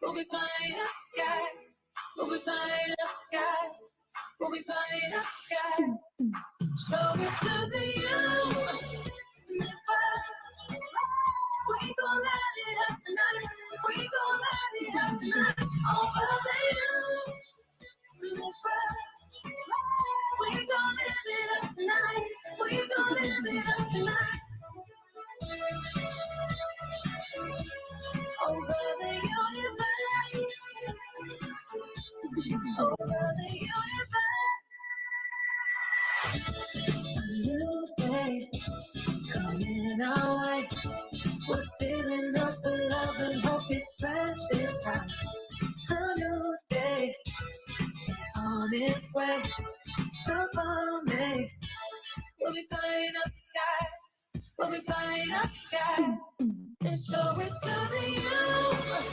We'll be flying up the sky. We'll be flying up the sky. We'll be flying up the sky. Show it to the universe. We gon' light it up tonight. We gon' light it up tonight. Over the universe. We gon' live it up tonight. We gon' live it up tonight. Over the universe. Over the universe. A new day coming our way. We're filling up with love and hope is fresh this time. A new day is on its way. So follow me. We'll be flying up the sky. We'll be flying up the sky. And show it to the universe.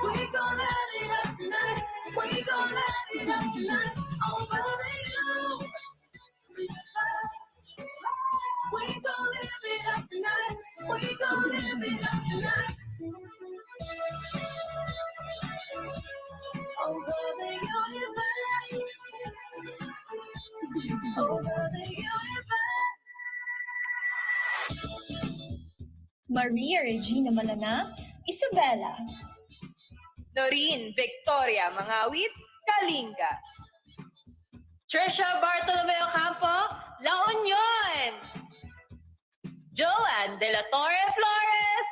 We gon' light it up tonight. We gon' light it up tonight. Over the universe. We gon' live it up tonight. We gon' live it up tonight. Over the universe. Over the universe. Maria Regina Malana, Isabella. Noreen Victoria Mangawit, Kalinga. Trisha Bartolomeo Campo, La Union. Joanne De La Torre Flores,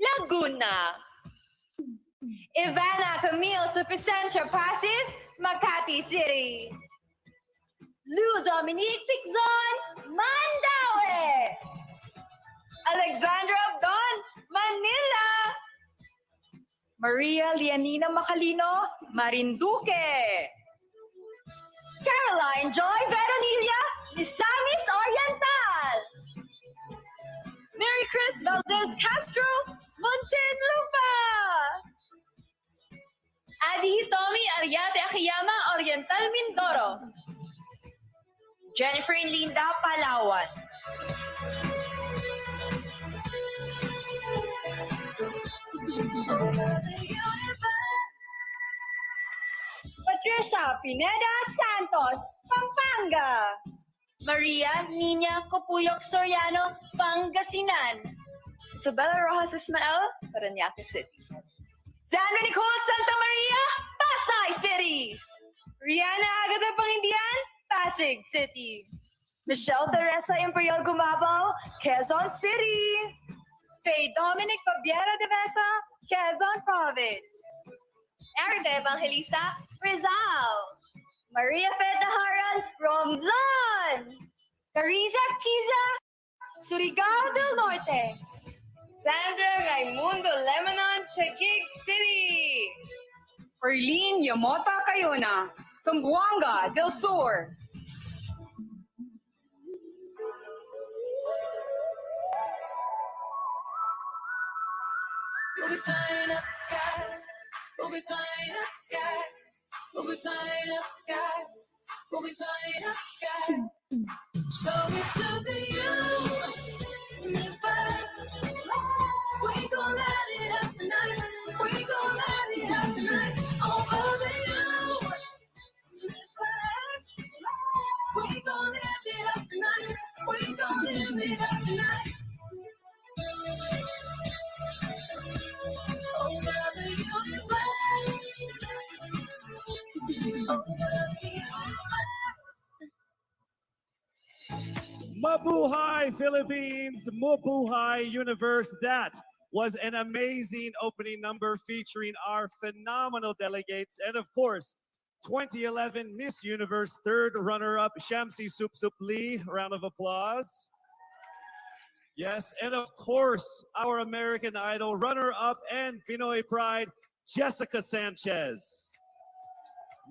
Laguna. Ivana Camille Supicentia Pasis, Makati City. Lou Dominique Pigzon, Mandaue. Alexandra Abdon, Manila. Maria Lianina Macalino, Marinduque. Caroline Joy Veronilla, Misamis Oriental. Mary Chris Valdez Castro, Muntinlupa. Adi Hitomi Ariate Akiyama, Oriental Mindoro. Jennifer Linda Palawan. Patricia Pineda Santos, Pampanga. Maria Nina Copuyok Soriano, Pangasinan. Isabella Rojas Ismael, Parañaque City. Sandra Nicole Santa Maria, Pasay City. Rihanna Agata Pangindian, Pasig City. Michelle Teresa Imperial Gumabao, Quezon City. Faye Dominic Pabiera de Mesa, Quezon Province. Erica Evangelista, Rizal. Maria Feta Haral, Romblon. Carissa Kiza, Surigao del Norte. Sandra Raimundo Lebanon, Taguig City. Erlene Yamota Cayona, Zamboanga del Sur. We'll be flying up the sky. We'll be flying up the sky. We'll be flying up the sky. We'll be flying up the sky. Show it to the universe. We gon' light it up tonight. We gon' light it up tonight. Over the universe. We gon' live it up tonight. We gon' live it up tonight. Over the universe. Over the universe. Mabuhay Philippines, Mabuhay Universe. That was an amazing opening number featuring our phenomenal delegates and of course 2011 Miss Universe third runner-up Shamsi Sup Sup Lee. Round of applause. Yes, and of course our American Idol runner-up and Pinoy Pride Jessica Sanchez.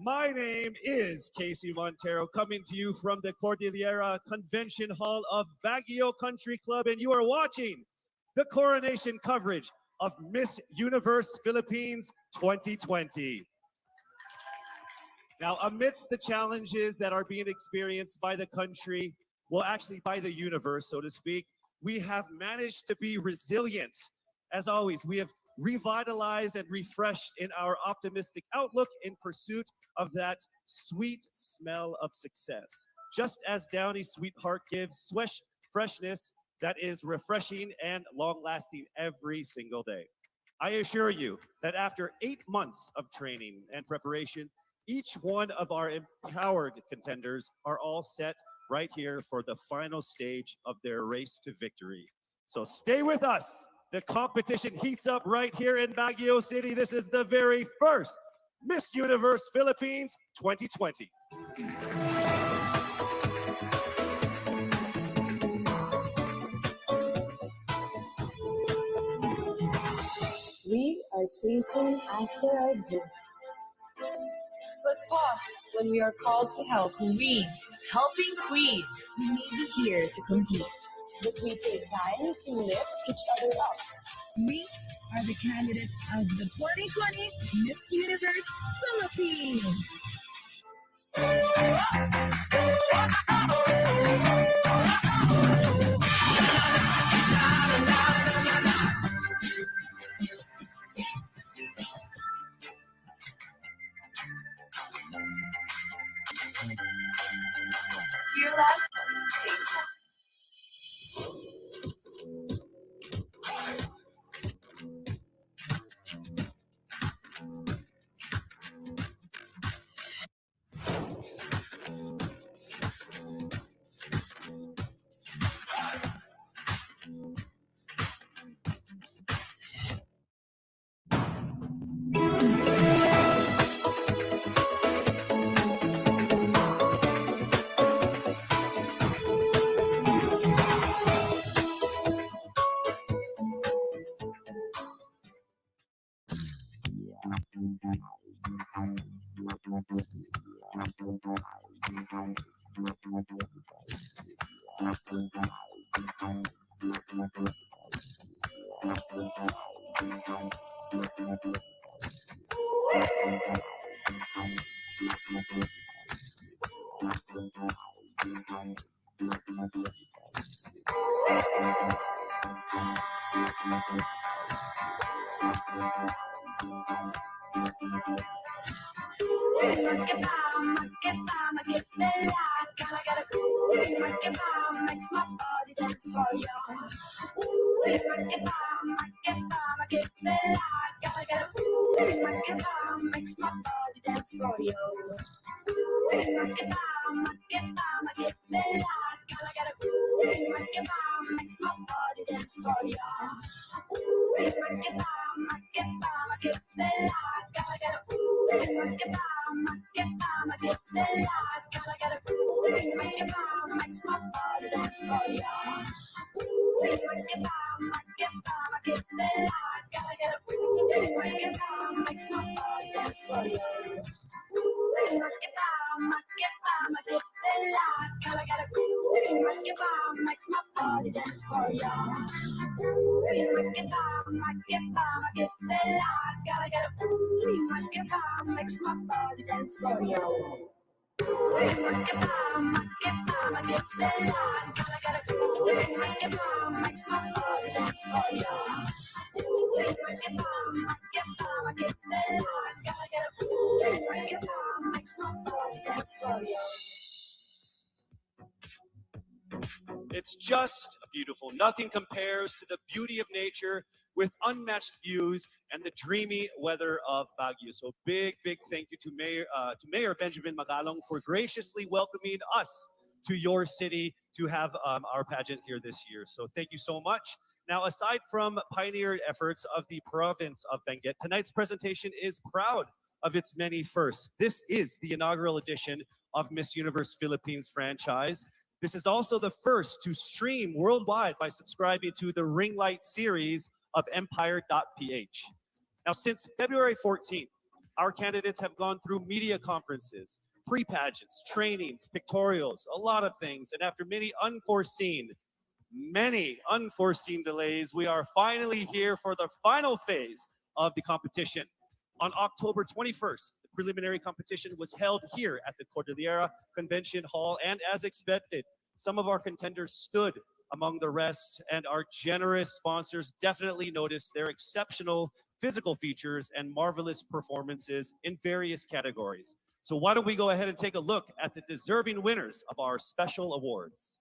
My name is Casey Montero, coming to you from the Cordillera Convention Hall of Baguio Country Club, and you are watching the coronation coverage of Miss Universe Philippines 2020. Now, amidst the challenges that are being experienced by the country, well, actually by the universe, so to speak, we have managed to be resilient. As always, we have revitalized and refreshed in our optimistic outlook in pursuit of that sweet smell of success. Just as Downy Sweetheart gives freshness that is refreshing and long-lasting every single day. I assure you that after 8 months of training and preparation, each one of our empowered contenders are all set right here for the final stage of their race to victory. So stay with us. The competition heats up right here in Baguio City. This is the very first Miss Universe Philippines 2020. We are chasing after our dreams. But pause when we are called to help queens, helping queens. We may be here to compete. But we take time to lift each other up. We are the candidates of the 2020 Miss Universe Philippines. Fearless. Makes my body dance for you. Ooh, make it gotta get a ooh, make it makes my body dance for you. Ooh, make it gotta get a ooh, make it makes my body dance for you. Ooh, make it gotta get a ooh, make it gotta get a ooh, make it makes my body dance for you. Ooh, make it gotta get a ooh, make it makes my body dance for you. Ooh, make it gotta get a ooh, make it makes my body dance for you. Ooh, make it gotta get a ooh, make it makes my body dance for you. It's just beautiful. Nothing compares to the beauty of nature with unmatched views and the dreamy weather of Baguio. So big thank you to Mayor Benjamin Magalong for graciously welcoming us to your city to have our pageant here this year. So thank you so much. Now, aside from pioneered efforts of the province of Benguet, tonight's presentation is proud of its many firsts. This is the inaugural edition of Miss Universe Philippines franchise. This is also the first to stream worldwide by subscribing to the Ring Light series of Empire.ph. Now, since February 14th, our candidates have gone through media conferences, pre-pageants, trainings, pictorials, a lot of things. And after many unforeseen delays, we are finally here for the final phase of the competition. On October 21st, the preliminary competition was held here at the Cordillera Convention Hall, and as expected, some of our contenders stood among the rest, and our generous sponsors definitely noticed their exceptional physical features, and marvelous performances in various categories. So why don't we go ahead and take a look at the deserving winners of our special awards.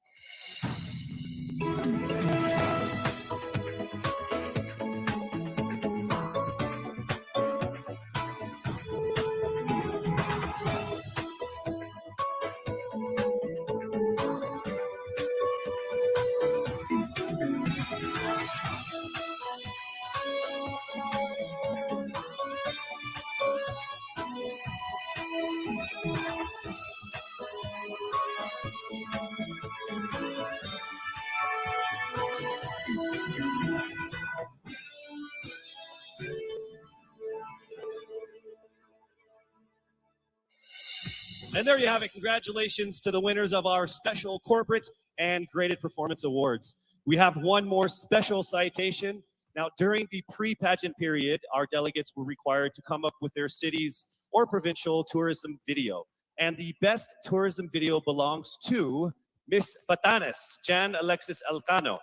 And there you have it. Congratulations to the winners of our special corporate and graded performance awards. We have one more special citation. Now, during the pre-pageant period, our delegates were required to come up with their city's or provincial tourism video. And the best tourism video belongs to Miss Batanes, Jan Alexis Elcano.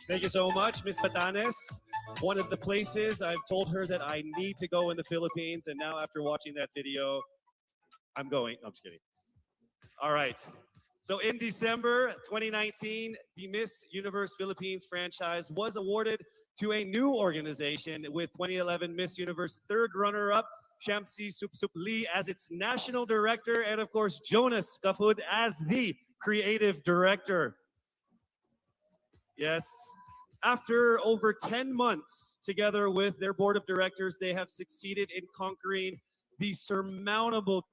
Thank you so much, Miss Batanes. One of the places I've told her that I need to go in the Philippines, and now after watching that video, I'm going. No, I'm just kidding. All right. So in December 2019, the Miss Universe Philippines franchise was awarded to a new organization with 2011 Miss Universe third runner-up, Shamsi Supsup Lee as its national director, and of course, Jonas Gafud as the creative director. Yes. After over 10 months together with their board of directors, they have succeeded in conquering the surmountable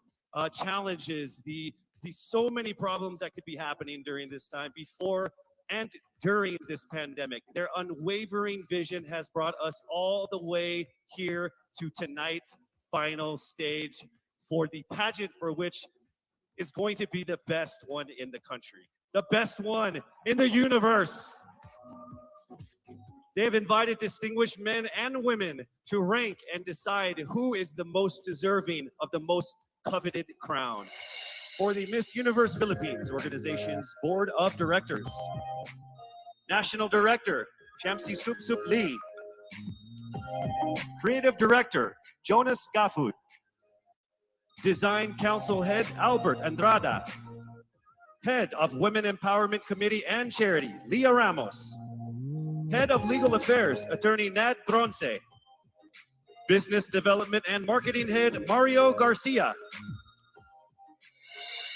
challenges, the so many problems that could be happening during this time before and during this pandemic. Their unwavering vision has brought us all the way here to tonight's final stage for the pageant, for which is going to be the best one in the country, the best one in the universe. They have invited distinguished men and women to rank and decide who is the most deserving of the most coveted crown. For the Miss Universe Philippines organization's board of directors, National Director, Shamsi Supsup Lee. Creative Director, Jonas Gafud. Design Council Head, Albert Andrada. Head of Women Empowerment Committee and Charity, Leah Ramos. Head of Legal Affairs, Attorney Nad Bronce. Business Development and Marketing Head, Mario Garcia.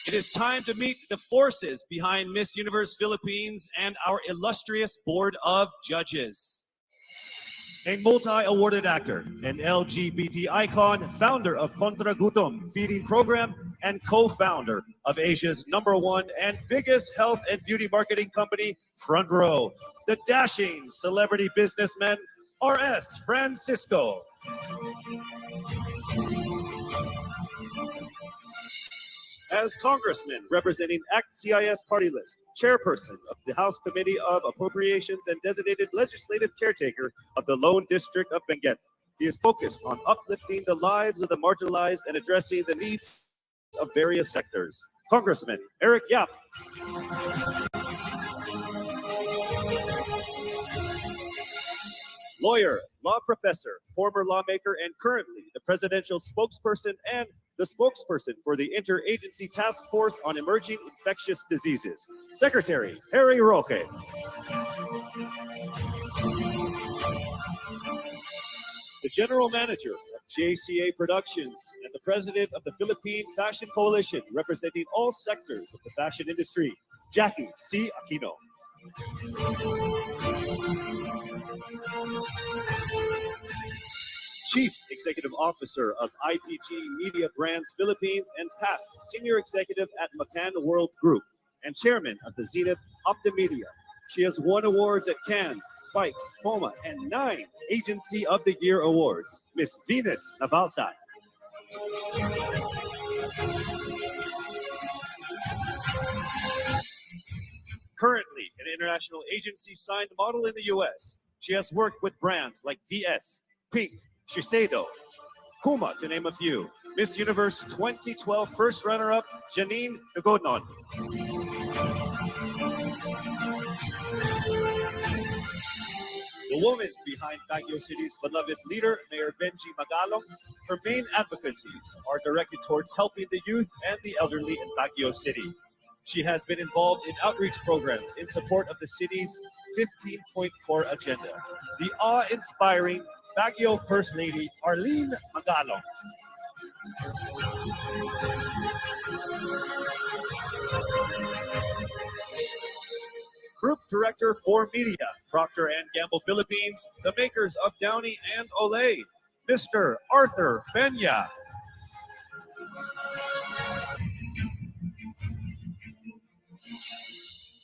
It is time to meet the forces behind Miss Universe Philippines and our illustrious board of judges. A multi-awarded actor, an LGBT icon, founder of Kontra Gutom feeding program, and co-founder of Asia's #1 and biggest health and beauty marketing company, Front Row, the dashing celebrity businessman, R.S. Francisco. As Congressman representing ACT CIS Party List, Chairperson of the House Committee of Appropriations and designated legislative caretaker of the Lone District of Benguet, he is focused on uplifting the lives of the marginalized and addressing the needs of various sectors. Congressman Eric Yap. Lawyer, law professor, former lawmaker, and currently the presidential spokesperson and the spokesperson for the Interagency Task Force on Emerging Infectious Diseases, Secretary Harry Roque. The General Manager of JCA Productions and the President of the Philippine Fashion Coalition, representing all sectors of the fashion industry, Jackie C. Aquino. Chief Executive Officer of IPG Media Brands Philippines and past Senior Executive at McCann World Group and Chairman of the Zenith Optimedia. She has won awards at Cannes, Spikes, POMA, and 9 Agency of the Year awards. Miss Venus Navaltay. Currently an international agency signed model in the U.S., she has worked with brands like VS, Pink, Shiseido, Puma, to name a few. Miss Universe 2012 first runner-up, Janine Tugonon. The woman behind Baguio City's beloved leader, Mayor Benji Magalong, her main advocacies are directed towards helping the youth and the elderly in Baguio City. She has been involved in outreach programs in support of the city's 15-point core agenda. The awe-inspiring Baguio First Lady, Arlene Magalong. Group Director for Media, Procter & Gamble Philippines, the makers of Downy and Olay, Mr. Arthur Peña.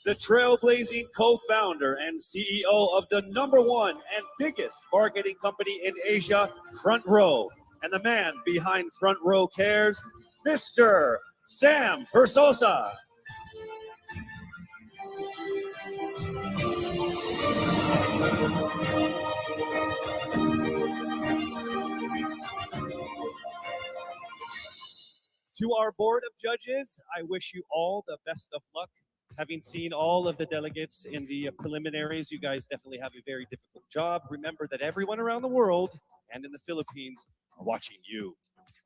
The trailblazing co-founder and CEO of the #1 and biggest marketing company in Asia, Front Row, and the man behind Front Row Cares, Mr. Sam Versosa. To our board of judges, I wish you all the best of luck. Having seen all of the delegates in the preliminaries, you guys definitely have a very difficult job. Remember that everyone around the world and in the Philippines are watching you.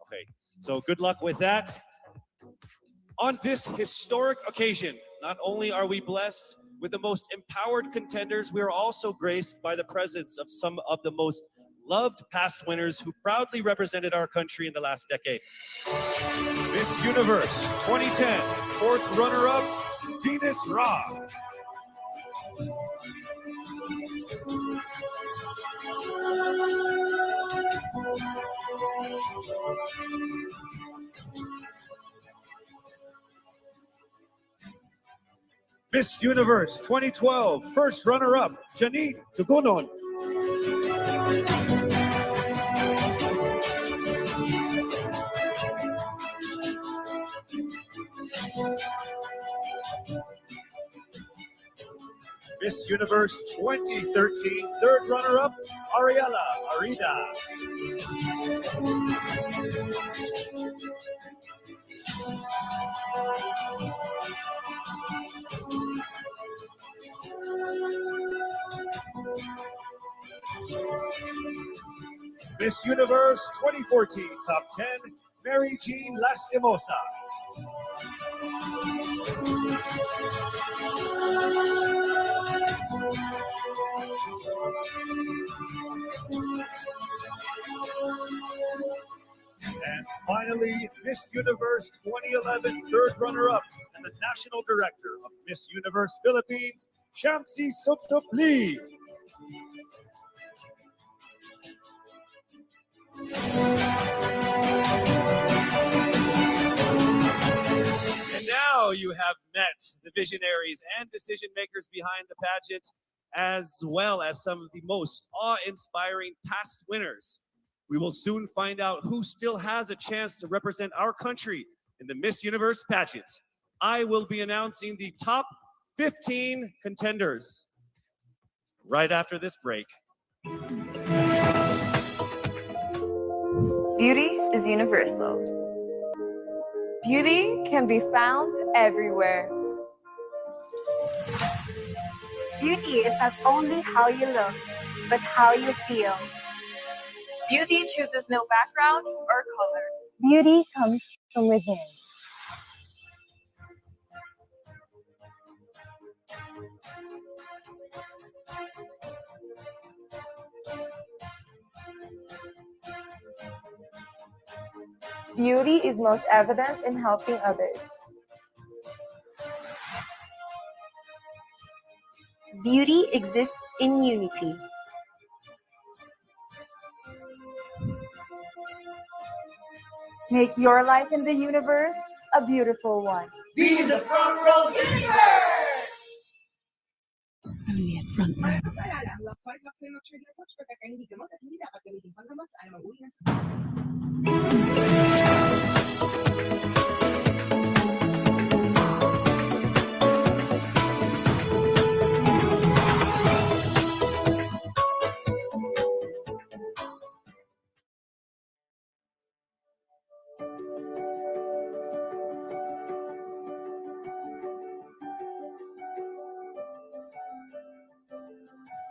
Okay, so good luck with that. On this historic occasion, not only are we blessed with the most empowered contenders, we are also graced by the presence of some of the most loved past winners who proudly represented our country in the last decade. Miss Universe 2010, fourth runner-up, Venus Ra. Miss Universe 2012, first runner-up, Janine Tugonon. Miss Universe 2013, third runner-up, Ariela Arida. Miss Universe 2014, top 10, Mary Jean Lastimosa. And finally, Miss Universe 2011, third runner-up, and the National Director of Miss Universe Philippines, Shamsi Supsup Lee. And now you have met the visionaries and decision makers behind the pageant, as well as some of the most awe-inspiring past winners. We will soon find out who still has a chance to represent our country in the Miss Universe pageant. I will be announcing the top 15 contenders right after this break. Beauty is universal. Beauty can be found everywhere. Beauty is not only how you look, but how you feel. Beauty chooses no background or color. Beauty comes from within. Beauty is most evident in helping others. Beauty exists in unity. Make your life in the universe a beautiful one. Be the front row universe! Only at Front Row. Paalala, ang Luxoid Luxembourg Trigger Touch Protect ay hindi gamot at hindi dapat gamitin panggamot sa anumang uri ng sakit.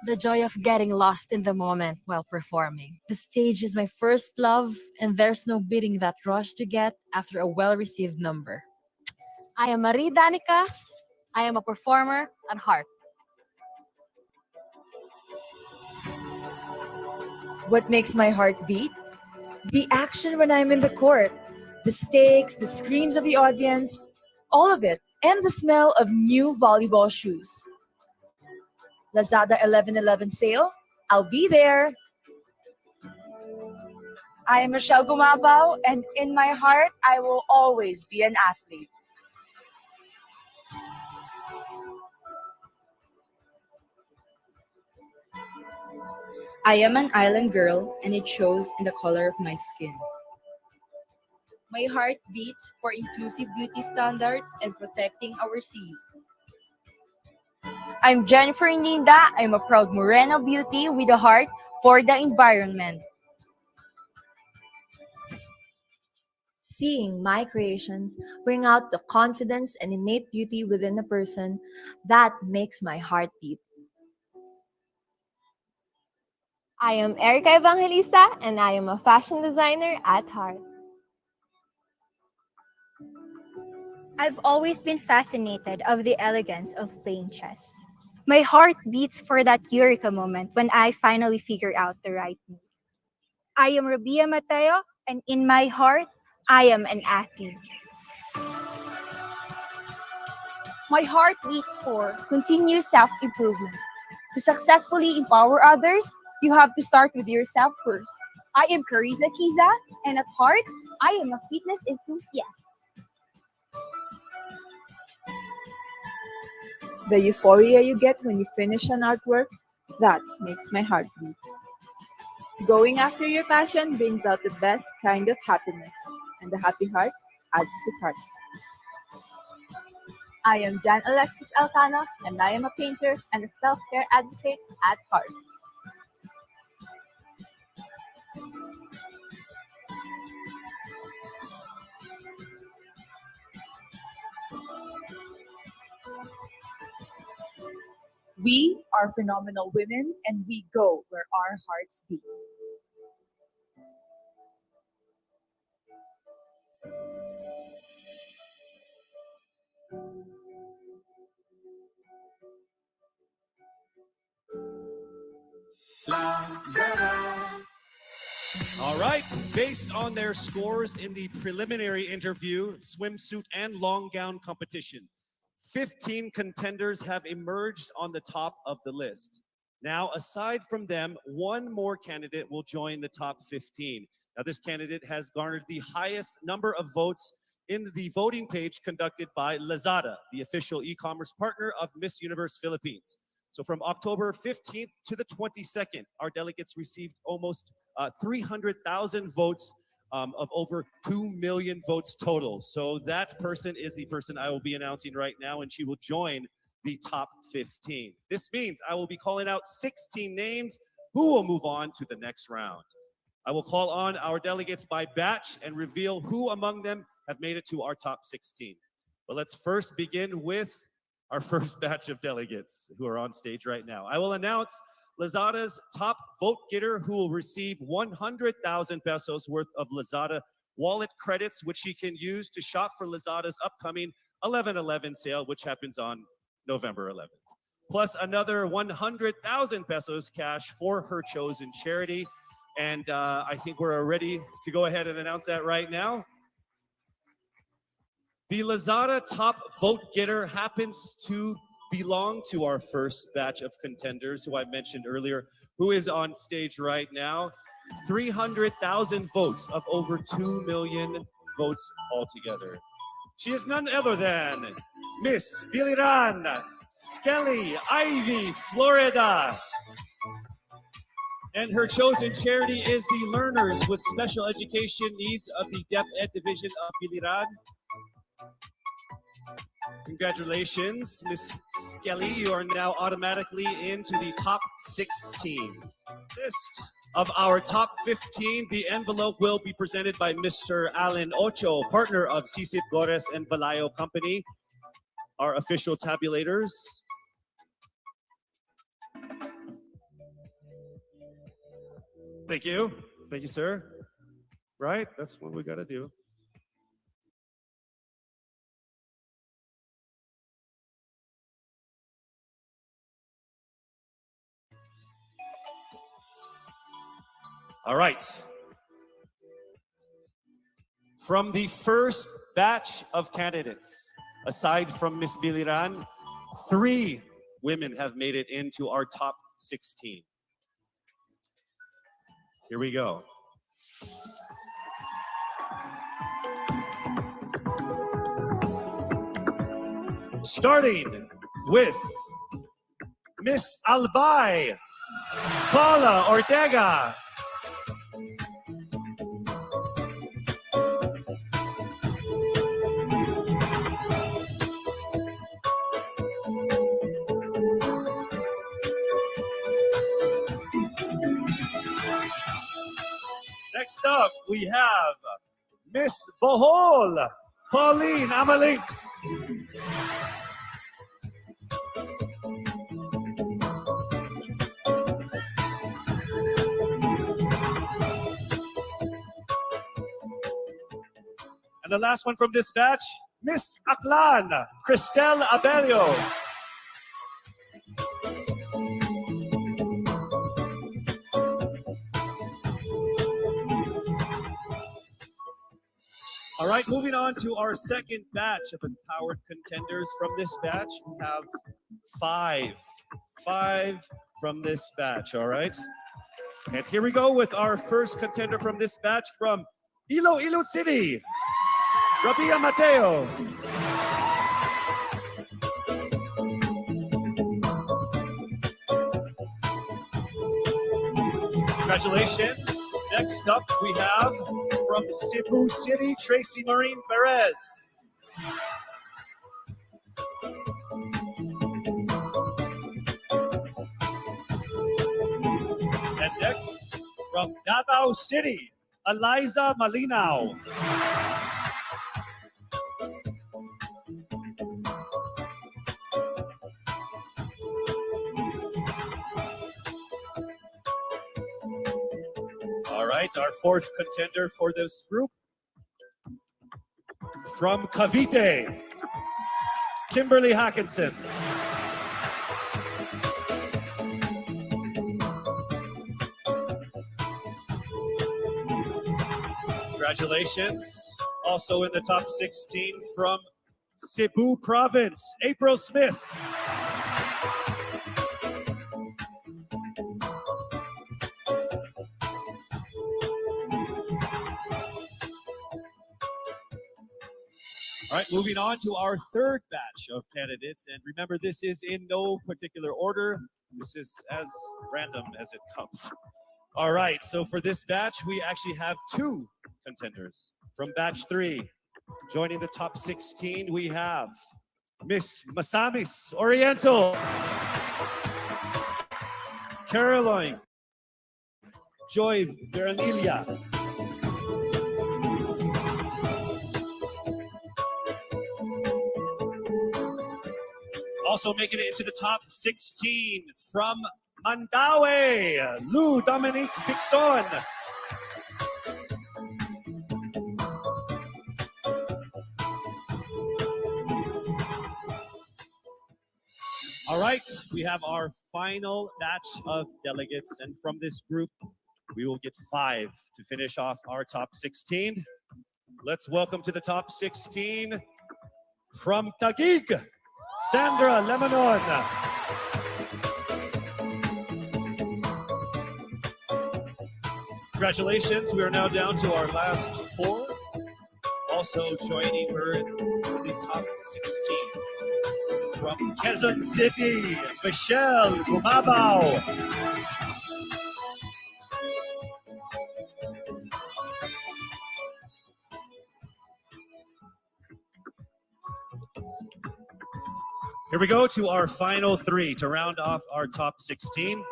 The joy of getting lost in the moment while performing. The stage is my first love, and there's no beating that rush to get after a well received number. I am Marie Danica. I am a performer at heart. What makes my heart beat? The action when I'm in the court, the stakes, the screams of the audience, all of it, and the smell of new volleyball shoes. Lazada 11/11 sale, I'll be there. I am Michelle Gumabao, and in my heart, I will always be an athlete. I am an island girl, and it shows in the color of my skin. My heart beats for inclusive beauty standards and protecting our seas. I'm Jennifer Ninda. I'm a proud Moreno beauty with a heart for the environment. Seeing my creations bring out the confidence and innate beauty within a person, that makes my heart beat. I am Erica Evangelista, and I am a fashion designer at heart. I've always been fascinated of the elegance of playing chess. My heart beats for that eureka moment when I finally figure out the right move. I am Rabia Mateo, and in my heart, I am an athlete. My heart beats for continuous self-improvement. To successfully empower others, you have to start with yourself first. I am Carissa Kiza, and at heart, I am a fitness enthusiast. The euphoria you get when you finish an artwork, that makes my heart beat. Going after your passion brings out the best kind of happiness, and the happy heart adds to cart. I am Jan Alexis Elcano, and I am a painter and a self-care advocate at heart. We are phenomenal women, and we go where our hearts beat. All right, based on their scores in the preliminary interview, swimsuit, and long gown competition, 15 contenders have emerged on the top of the list. Now, aside from them, one more candidate will join the top 15. Now, this candidate has garnered the highest number of votes in the voting page conducted by Lazada, the official e-commerce partner of Miss Universe Philippines. So from October 15th to the 22nd, our delegates received almost 300,000 votes of over 2 million votes total. So that person is the person I will be announcing right now, and she will join the top 15. This means I will be calling out 16 names who will move on to the next round. I will call on our delegates by batch and reveal who among them have made it to our top 16. But let's first begin with our first batch of delegates who are on stage right now. I will announce Lazada's top vote getter who will receive 100,000 pesos worth of Lazada wallet credits, which she can use to shop for Lazada's upcoming 11/11 sale, which happens on November 11th. Plus another 100,000 pesos cash for her chosen charity. And I think we're ready to go ahead and announce that right now. The Lazada top vote getter happens to belong to our first batch of contenders who I mentioned earlier, who is on stage right now. 300,000 votes of over 2 million votes altogether. She is none other than Miss Biliran Skelly Ivy Florida. And her chosen charity is the Learners with Special Education Needs of the DepEd Division of Biliran. Congratulations, Miss Skelly. You are now automatically into the top 16. List of our top 15, the envelope will be presented by Mr. Alan Ocho, partner of Sisip Gores and Valayo Company, our official tabulators. Thank you. Thank you, sir. Right? That's what we got to do. All right. From the first batch of candidates, aside from Miss Biliran, 3 women have made it into our top 16. Here we go. Starting with Miss Albay, Paula Ortega. Next up, we have Miss Bohol, Pauline Amalinks. And the last one from this batch, Miss Aklan, Cristel Abelio. All right, moving on to our second batch of empowered contenders from this batch. We have 5 from this batch, all right? And here we go with our first contender from this batch from Iloilo City, Rabia Mateo. Congratulations. Next up, we have from Cebu City, Tracy Marine Perez. And next, from Davao City, Eliza Malinaw. All right, our fourth contender for this group, from Cavite, Kimberly Hackinson. Congratulations. Also in the top 16 from Cebu Province, April Smith. All right, moving on to our third batch of candidates. And remember, this is in no particular order. This is as random as it comes. All right, so for this batch, we actually have 2 contenders. From batch 3, joining the top 16, we have Miss Masamis Oriental, Caroline Joy Veranilla, also making it into the top 16 from Mandaue, Lou Dominique Pixon. All right, we have our final batch of delegates, and from this group, we will get 5 to finish off our top 16. Let's welcome to the top 16 from Taguig, Sandra Lemonon. Congratulations, we are now down to our last 4. Also joining her in the top 16. From Quezon City, Michelle Gumabao. Here we go to our final 3 to round off our top 16.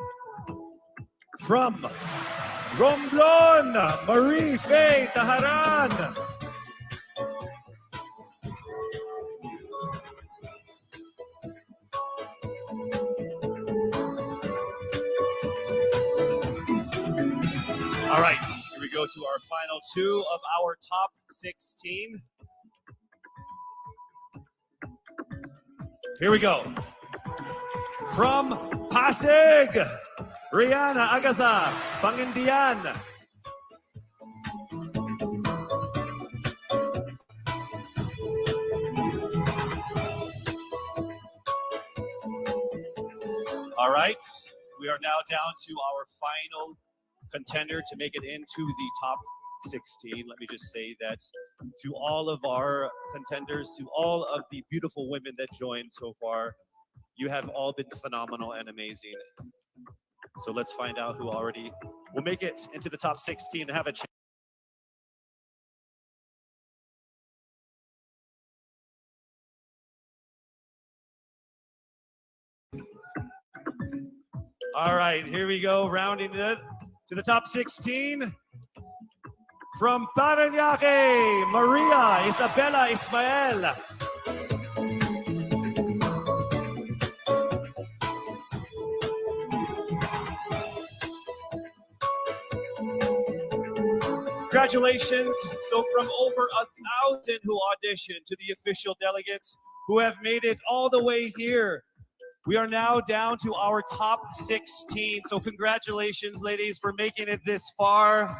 From Romblon, Marie Faye Taharan. All right, here we go to our final two of our top 16. Here we go. From Pasig, Rihanna Agatha Pangindian. All right, we are now down to our final contender to make it into the top 16. Let me just say that to all of our contenders, to all of the beautiful women that joined so far, you have all been phenomenal and amazing. So let's find out who already will make it into the top 16 and have a chance. All right, here we go, rounding it to the top 16. From Parañaque, Maria Isabella Ismael. Congratulations. So from over 1,000 who auditioned to the official delegates who have made it all the way here, we are now down to our top 16. So congratulations, ladies, for making it this far.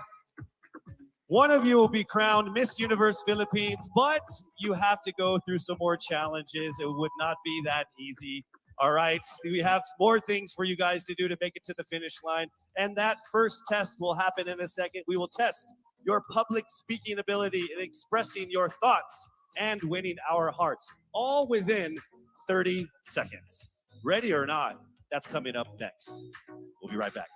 One of you will be crowned Miss Universe Philippines, but you have to go through some more challenges. It would not be that easy. All right, we have more things for you guys to do to make it to the finish line. And that first test will happen in a second. We will test your public speaking ability in expressing your thoughts and winning our hearts, all within 30 seconds. Ready or not? That's coming up next. We'll be right back.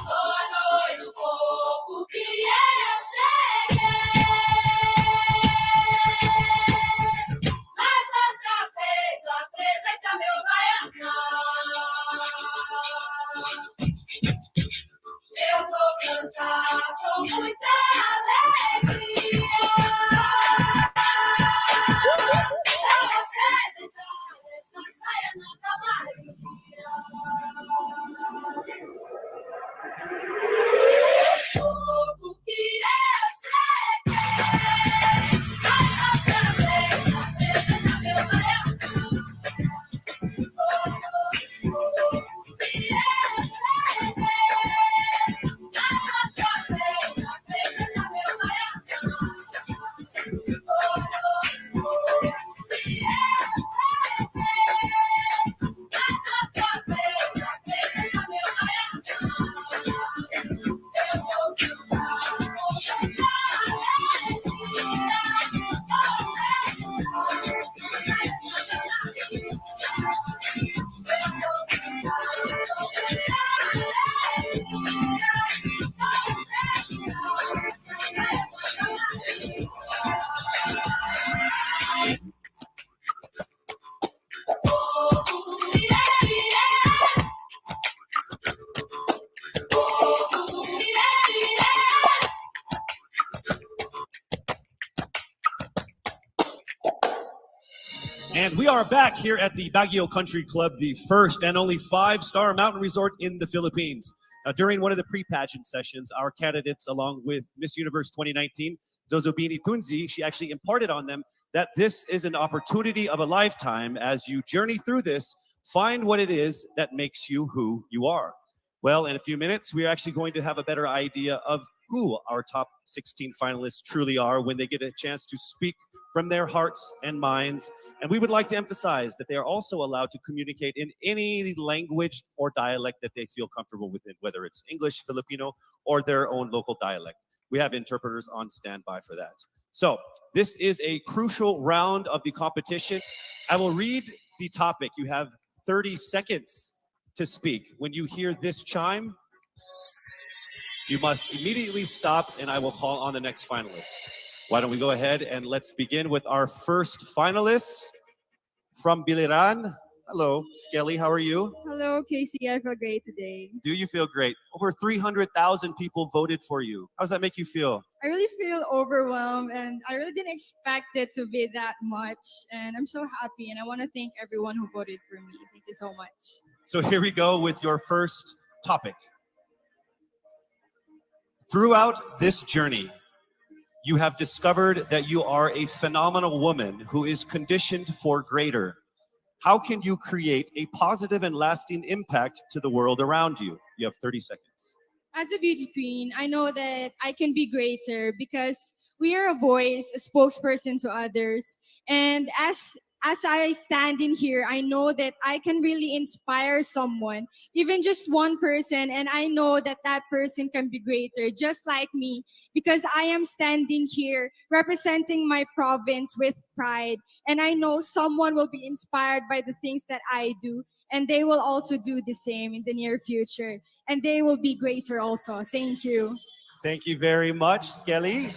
Boa noite, povo, que eu cheguei. Mais outra vez apresenta meu baianão. Eu vou cantar com muita alegria. Eu vou apresentar essas baianas da Maria. Povo que eu cheguei, mais outra vez apresenta meu baianão. Povo que eu cheguei, mais outra vez apresenta meu baianão. And we are back here at the Baguio Country Club, the first and only 5-star mountain resort in the Philippines. Now, during one of the pre-pageant sessions, our candidates, along with Miss Universe 2019, Zozobini Tunzi, she actually imparted on them that this is an opportunity of a lifetime. As you journey through this, find what it is that makes you who you are. Well, in a few minutes, we're actually going to have a better idea of who our top 16 finalists truly are when they get a chance to speak from their hearts and minds. And we would like to emphasize that they are also allowed to communicate in any language or dialect that they feel comfortable within, whether it's English, Filipino, or their own local dialect. We have interpreters on standby for that. So this is a crucial round of the competition. I will read the topic. You have 30 seconds to speak. When you hear this chime, you must immediately stop and I will call on the next finalist. Why don't we go ahead and let's begin with our first finalist from Biliran. Hello, Skelly, how are you? Hello, Casey. I feel great today. Do you feel great? Over 300,000 people voted for you. How does that make you feel? I really feel overwhelmed and I really didn't expect it to be that much. And I'm so happy and I want to thank everyone who voted for me. Thank you so much. So here we go with your first topic. Throughout this journey, you have discovered that you are a phenomenal woman who is conditioned for greater. How can you create a positive and lasting impact to the world around you? You have 30 seconds. As a beauty queen, I know that I can be greater because we are a voice, a spokesperson to others. And as I stand in here, I know that I can really inspire someone, even just one person, and I know that that person can be greater, just like me, because I am standing here representing my province with pride, and I know someone will be inspired by the things that I do, and they will also do the same in the near future, and they will be greater also. Thank you. Thank you very much, Skelly.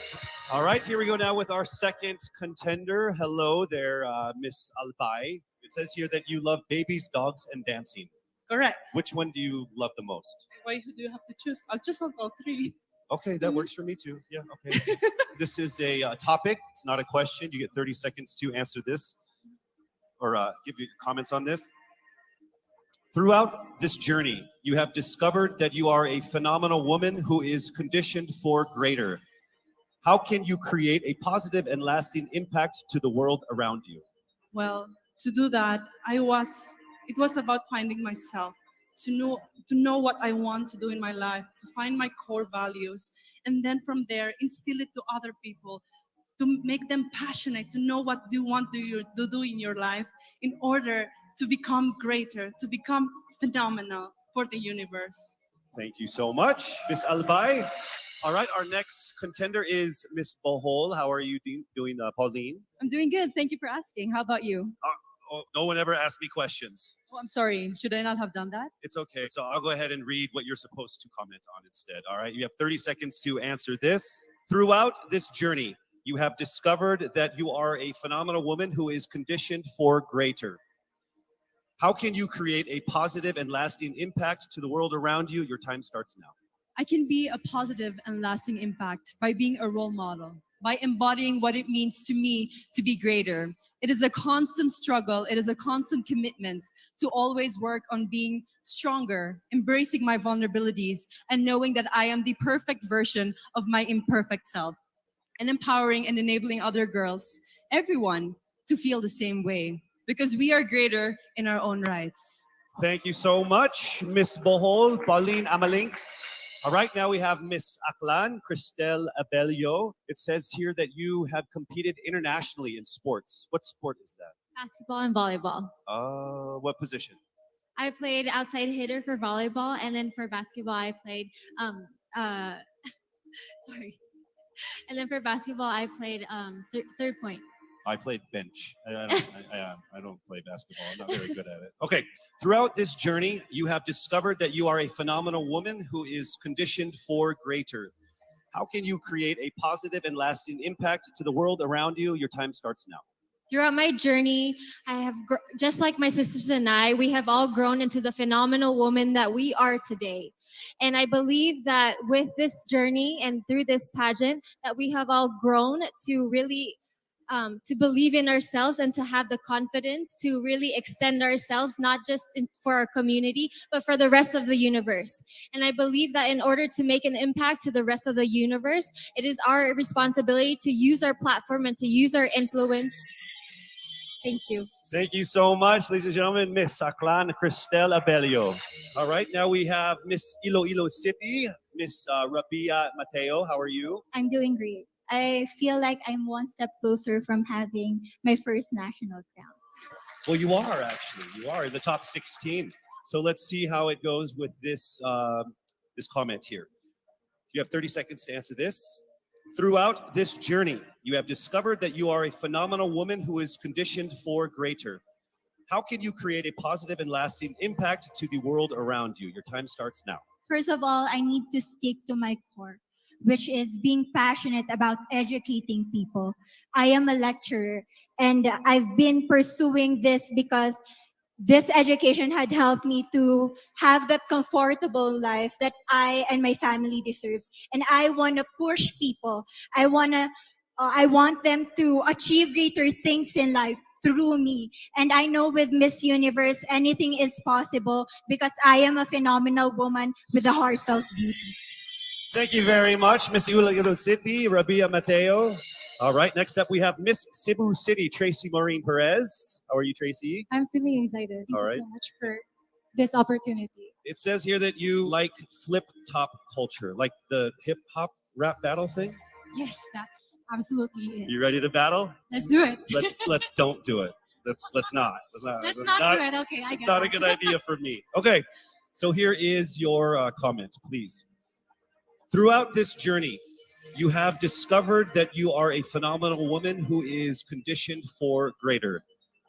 All right, here we go now with our second contender. Hello there, Miss Albay. It says here that you love babies, dogs, and dancing. Correct. Which one do you love the most? Why do you have to choose? I'll choose all three. Okay, that works for me too. Yeah, okay. This is a topic. It's not a question. You get 30 seconds to answer this or give your comments on this. Throughout this journey, you have discovered that you are a phenomenal woman who is conditioned for greater. How can you create a positive and lasting impact to the world around you? Well, to do that, it was about finding myself, to know what I want to do in my life, to find my core values, and then from there instill it to other people, to make them passionate, to know what you want to do in your life in order to become greater, to become phenomenal for the universe. Thank you so much, Miss Albay. All right, our next contender is Miss Bohol. How are you doing, Pauline? I'm doing good. Thank you for asking. How about you? No one ever asked me questions. Oh, I'm sorry. Should I not have done that? It's okay. So I'll go ahead and read what you're supposed to comment on instead. All right, you have 30 seconds to answer this. Throughout this journey, you have discovered that you are a phenomenal woman who is conditioned for greater. How can you create a positive and lasting impact to the world around you? Your time starts now. I can be a positive and lasting impact by being a role model, by embodying what it means to me to be greater. It is a constant struggle. It is a constant commitment to always work on being stronger, embracing my vulnerabilities, and knowing that I am the perfect version of my imperfect self, and empowering and enabling other girls, everyone, to feel the same way, because we are greater in our own rights. Thank you so much, Miss Bohol, Pauline Amalinks. All right, now we have Miss Aklan, Cristel Abelio. It says here that you have competed internationally in sports. What sport is that? Basketball and volleyball. What position? I played outside hitter for volleyball, and then for basketball, I played sorry. And then for basketball, I played third point. I played bench. I don't play basketball. I'm not very good at it. Okay. Throughout this journey, you have discovered that you are a phenomenal woman who is conditioned for greater. How can you create a positive and lasting impact to the world around you? Your time starts now. Throughout my journey, I have, just like my sisters and I, we have all grown into the phenomenal woman that we are today. And I believe that with this journey and through this pageant, that we have all grown to really to believe in ourselves and to have the confidence to really extend ourselves, not just for our community, but for the rest of the universe. And I believe that in order to make an impact to the rest of the universe, it is our responsibility to use our platform and to use our influence. Thank you. Thank you so much, ladies and gentlemen, Miss Aklan Cristel Abelio. All right, now we have Miss Iloilo City, Miss Rabia Mateo. How are you? I'm doing great. I feel like I'm one step closer from having my first national crown. Well, you are actually. You are in the top 16. So let's see how it goes with this this comment here. You have 30 seconds to answer this. Throughout this journey, you have discovered that you are a phenomenal woman who is conditioned for greater. How can you create a positive and lasting impact to the world around you? Your time starts now. First of all, I need to stick to my core, which is being passionate about educating people. I am a lecturer, and I've been pursuing this because this education had helped me to have that comfortable life that I and my family deserves. And I want to push people. I want them to achieve greater things in life through me. And I know with Miss Universe, anything is possible because I am a phenomenal woman with a heartfelt beauty. Thank you very much, Miss Iloilo City, Rabia Mateo. All right, next up we have Miss Cebu City, Tracy Maureen Perez. How are you, Tracy? I'm feeling excited. Thank All right. you so much for this opportunity. It says here that you like flip-top culture, like the hip-hop rap battle thing. Yes, that's absolutely it. You ready to battle? Let's do it. Let's don't do it. Let's not. Let's not do it. Okay, I It's get not a it. good idea for me. Okay, so here is your comment, please. Throughout this journey, you have discovered that you are a phenomenal woman who is conditioned for greater.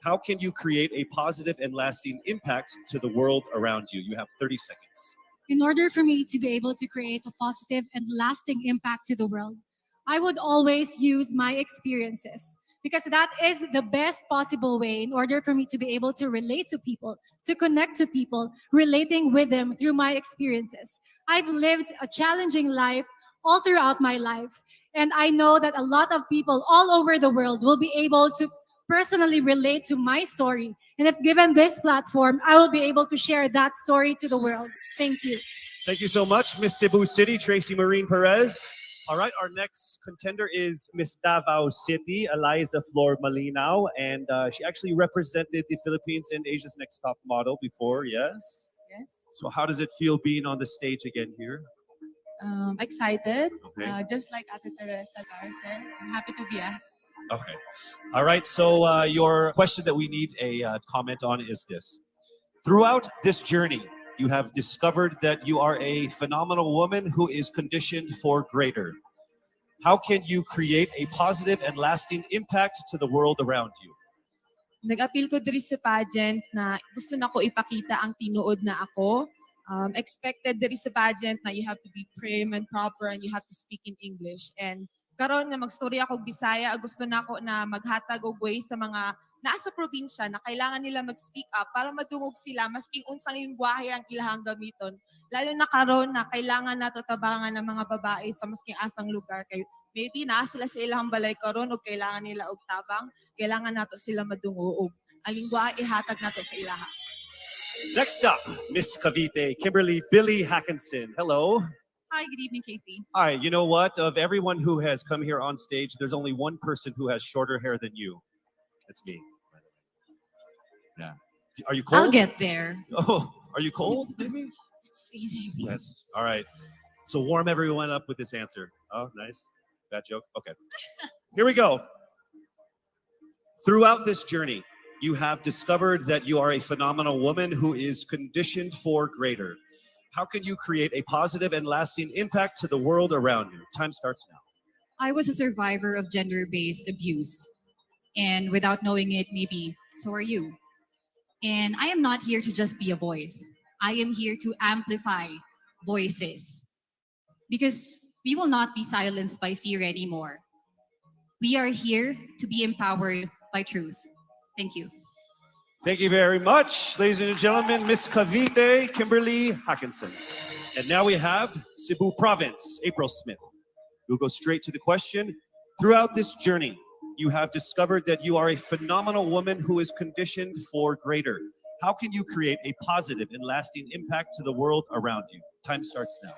How can you create a positive and lasting impact to the world around you? You have 30 seconds. In order for me to be able to create a positive and lasting impact to the world, I would always use my experiences because that is the best possible way in order for me to be able to relate to people, to connect to people, relating with them through my experiences. I've lived a challenging life all throughout my life, and I know that a lot of people all over the world will be able to personally relate to my story. And if given this platform, I will be able to share that story to the world. Thank you. Thank you so much, Miss Cebu City, Tracy Maureen Perez. All right, our next contender is Miss Davao City, Eliza Flor Malinaw, and she actually represented the Philippines in Asia's Next Top Model before, yes? Yes. So how does it feel being on the stage again here? Excited. Okay. Just like Ate Teresa Garcen, I'm happy to be asked. Okay. All right, so your question that we need a comment on is this. Throughout this journey, you have discovered that you are a phenomenal woman who is conditioned for greater. How can you create a positive and lasting impact to the world around you? Nag-appeal ko diri sa pageant na gusto na ko ipakita ang tinuod na ako. Expected diri sa pageant na you have to be prim and proper and you have to speak in English. And karon na magstorya ako Bisaya, gusto na ko na maghatag og way sa mga nasa probinsya na kailangan nila mag-speak up para madungog sila maski unsang lengguwahe ang ilahang gamiton. Lalo na karon na kailangan nato tabangan ng mga babae sa maski asang lugar kay maybe naa sila sa ilang balay karon o kailangan nila og tabang, kailangan nato sila madungog. Ang lengguwahe ihatag nato sa ilaha. Next up, Miss Cavite, Kimberly Billy Hackinson. Hello. Hi, good evening, Casey. All right, you know what? Of everyone who has come here on stage, there's only one person who has shorter hair than you. It's me. Yeah. Are you cold? I'll get there. Oh, are you cold? Maybe? It's freezing. Yes. All right. So warm everyone up with this answer. Oh, nice. Bad joke. Okay. Here we go. Throughout this journey, you have discovered that you are a phenomenal woman who is conditioned for greater. How can you create a positive and lasting impact to the world around you? Time starts now. I was a survivor of gender-based abuse. And without knowing it, maybe so are you. And I am not here to just be a voice. I am here to amplify voices. Because we will not be silenced by fear anymore. We are here to be empowered by truth. Thank you. Thank you very much, ladies and gentlemen, Miss Cavite, Kimberly Hackinson. And now we have Cebu Province, April Smith. We'll go straight to the question. Throughout this journey, you have discovered that you are a phenomenal woman who is conditioned for greater. How can you create a positive and lasting impact to the world around you? Time starts now.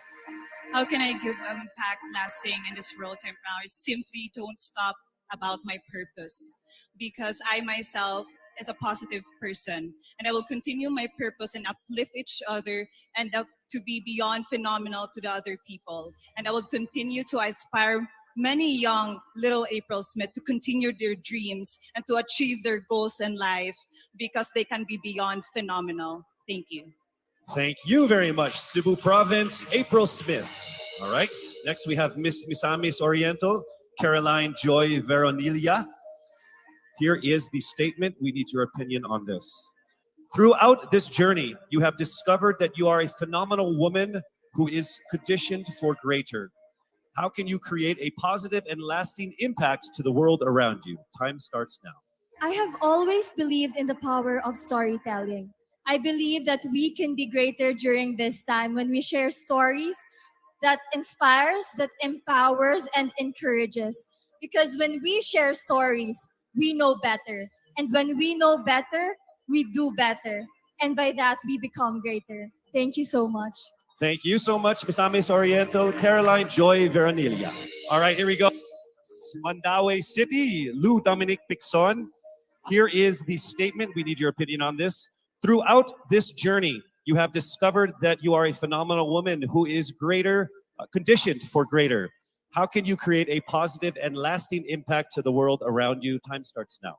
How can I give impact lasting in this world right now? Is simply don't stop about my purpose, because I myself is a positive person and I will continue my purpose and uplift each other and to be beyond phenomenal to the other people. And I will continue to inspire many young little April Smith to continue their dreams and to achieve their goals in life because they can be beyond phenomenal. Thank you. Thank you very much, Cebu Province, April Smith. All right, next we have Miss Misamis Oriental, Caroline Joy Veronilia. Here is the statement. We need your opinion on this. Throughout this journey, you have discovered that you are a phenomenal woman who is conditioned for greater. How can you create a positive and lasting impact to the world around you? Time starts now. I have always believed in the power of storytelling. I believe that we can be greater during this time when we share stories that inspires, that empowers, and encourages. Because when we share stories, we know better. And when we know better, we do better. And by that, we become greater. Thank you so much. Thank you so much, Misamis Oriental, Caroline Joy Veranilla. All right, here we go. Mandaue City, Lou Dominic Pixon. Here is the statement. We need your opinion on this. Throughout this journey, you have discovered that you are a phenomenal woman who is greater, conditioned for greater. How can you create a positive and lasting impact to the world around you? Time starts now.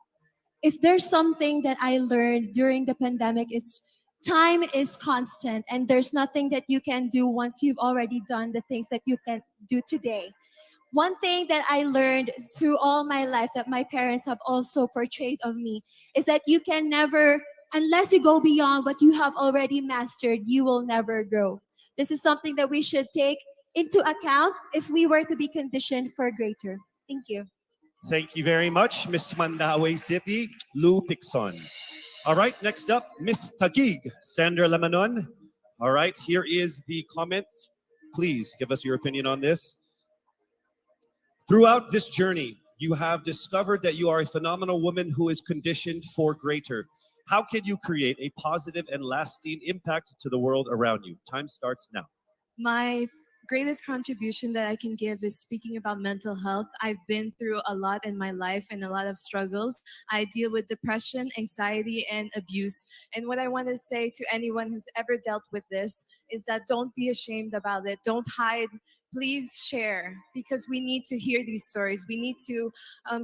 If there's something that I learned during the pandemic, it's time is constant and there's nothing that you can do once you've already done the things that you can do today. One thing that I learned through all my life that my parents have also portrayed of me is that you can never, unless you go beyond what you have already mastered, you will never grow. This is something that we should take into account if we were to be conditioned for greater. Thank you. Thank you very much, Miss Mandaue City, Lou Pixon. All right, next up, Miss Taguig, Sandra Lamanon. All right, here is the comment. Please give us your opinion on this. Throughout this journey, you have discovered that you are a phenomenal woman who is conditioned for greater. How can you create a positive and lasting impact to the world around you? Time starts now. My greatest contribution that I can give is speaking about mental health. I've been through a lot in my life and a lot of struggles. I deal with depression, anxiety, and abuse. And what I want to say to anyone who's ever dealt with this is that don't be ashamed about it. Don't hide. Please share, because we need to hear these stories. We need to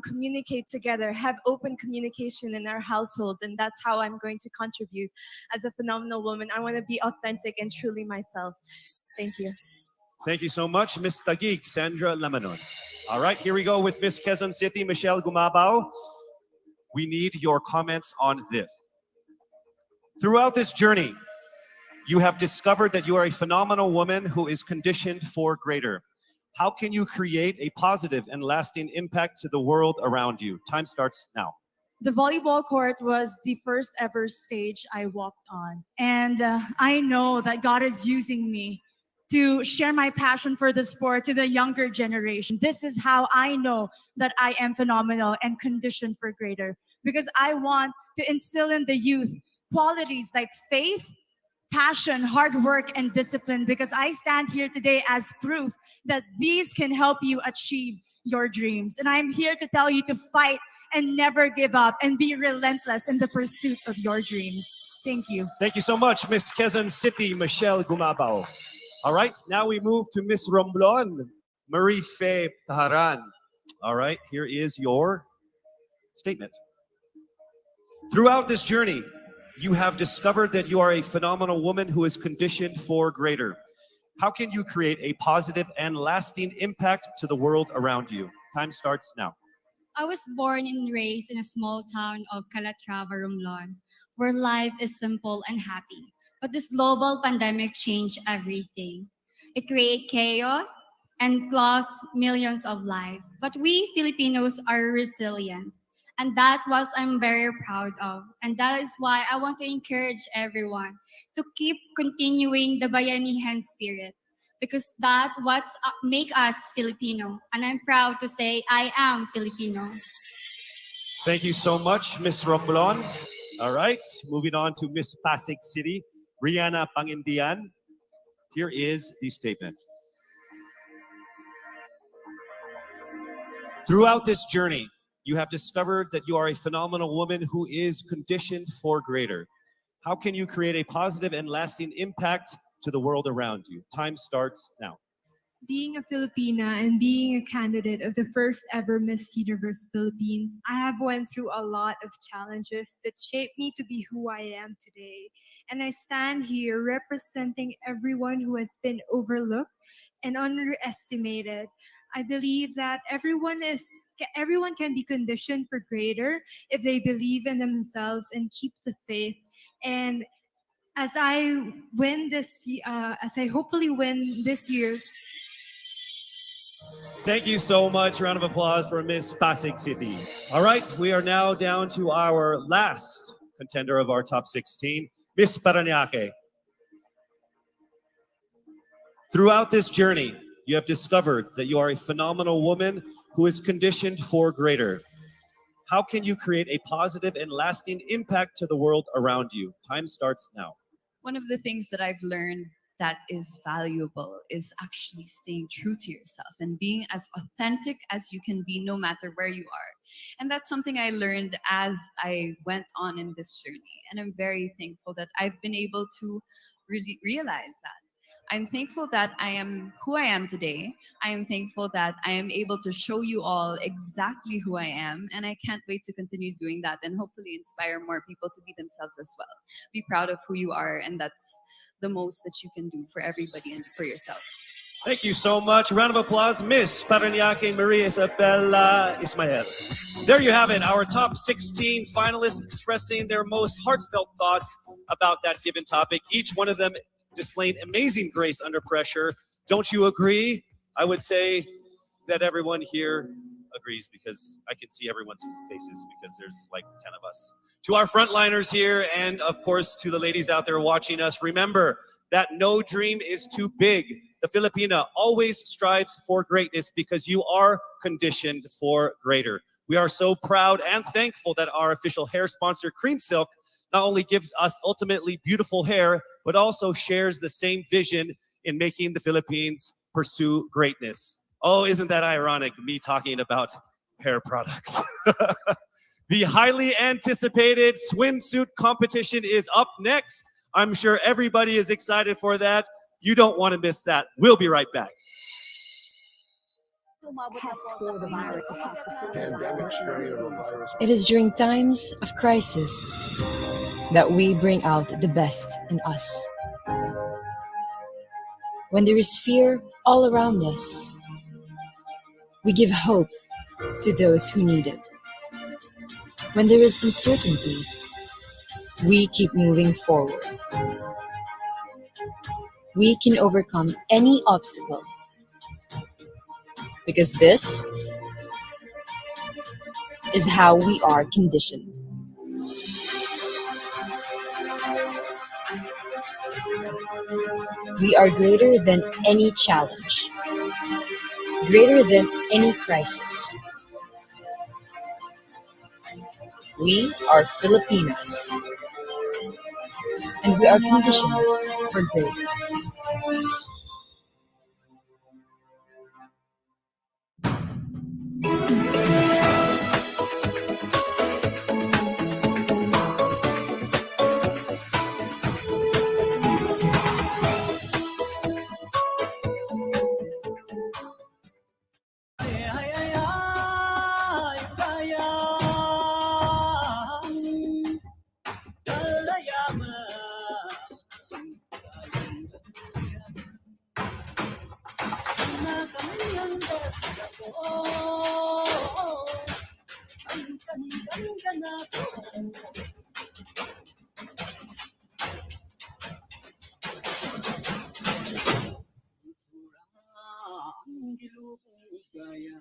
communicate together, have open communication in our households, and that's how I'm going to contribute as a phenomenal woman. I want to be authentic and truly myself. Thank you. Thank you so much, Miss Taguig, Sandra Lamanon. All right, here we go with Miss Quezon City, Michelle Gumabao. We need your comments on this. Throughout this journey, you have discovered that you are a phenomenal woman who is conditioned for greater. How can you create a positive and lasting impact to the world around you? Time starts now. The volleyball court was the first ever stage I walked on. And I know that God is using me to share my passion for the sport to the younger generation. This is how I know that I am phenomenal and conditioned for greater, because I want to instill in the youth qualities like faith, passion, hard work, and discipline, because I stand here today as proof that these can help you achieve your dreams. And I'm here to tell you to fight and never give up and be relentless in the pursuit of your dreams. Thank you. Thank you so much, Miss Quezon City, Michelle Gumabao. All right, now we move to Miss Romblon, Marie Faye Taharan. All right, here is your statement. Throughout this journey, you have discovered that you are a phenomenal woman who is conditioned for greater. How can you create a positive and lasting impact to the world around you? Time starts now. I was born and raised in a small town of Calatrava, Romblon, where life is simple and happy. But this global pandemic changed everything. It created chaos and lost millions of lives. But we Filipinos are resilient. And that's what I'm very proud of. And that is why I want to encourage everyone to keep continuing the Bayanihan spirit, because that's what make us Filipino. And I'm proud to say I am Filipino. Thank you so much, Miss Romblon. All right, moving on to Miss Pasig City, Rihanna Pangindian. Here is the statement. Throughout this journey, you have discovered that you are a phenomenal woman who is conditioned for greater. How can you create a positive and lasting impact to the world around you? Time starts now. Being a Filipina and being a candidate of the first ever Miss Universe Philippines, I have went through a lot of challenges that shaped me to be who I am today. And I stand here representing everyone who has been overlooked and underestimated. I believe that everyone can be conditioned for greater if they believe in themselves and keep the faith. And as I as I hopefully win this year. Thank you so much. Round of applause for Miss Pasig City. All right, we are now down to our last contender of our top 16, Miss Parañaque. Throughout this journey, you have discovered that you are a phenomenal woman who is conditioned for greater. How can you create a positive and lasting impact to the world around you? Time starts now. One of the things that I've learned that is valuable is actually staying true to yourself and being as authentic as you can be no matter where you are. And that's something I learned as I went on in this journey. And I'm very thankful that I've been able to really realize that. I'm thankful that I am who I am today. I am thankful that I am able to show you all exactly who I am. And I can't wait to continue doing that and hopefully inspire more people to be themselves as well. Be proud of who you are, and that's the most that you can do for everybody and for yourself. Thank you so much. A round of applause, Miss Parañaque Maria Isabella Ismael. There you have it, our top 16 finalists expressing their most heartfelt thoughts about that given topic. Each one of them displayed amazing grace under pressure. Don't you agree? I would say that everyone here agrees because I can see everyone's faces because there's like 10 of us. To our frontliners here and of course to the ladies out there watching us, remember that no dream is too big. The Filipina always strives for greatness because you are conditioned for greater. We are so proud and thankful that our official hair sponsor, Cream Silk, not only gives us ultimately beautiful hair, but also shares the same vision in making the Philippines pursue greatness. Oh, isn't that ironic, me talking about hair products? The highly anticipated swimsuit competition is up next. I'm sure everybody is excited for that. You don't want to miss that. We'll be right back. It is during times of crisis that we bring out the best in us. When there is fear all around us, we give hope to those who need it. When there is uncertainty, we keep moving forward. We can overcome any obstacle because this is how we are conditioned. We are greater than any challenge, greater than any crisis. We are Filipinas, and we are conditioned for greater. Kaya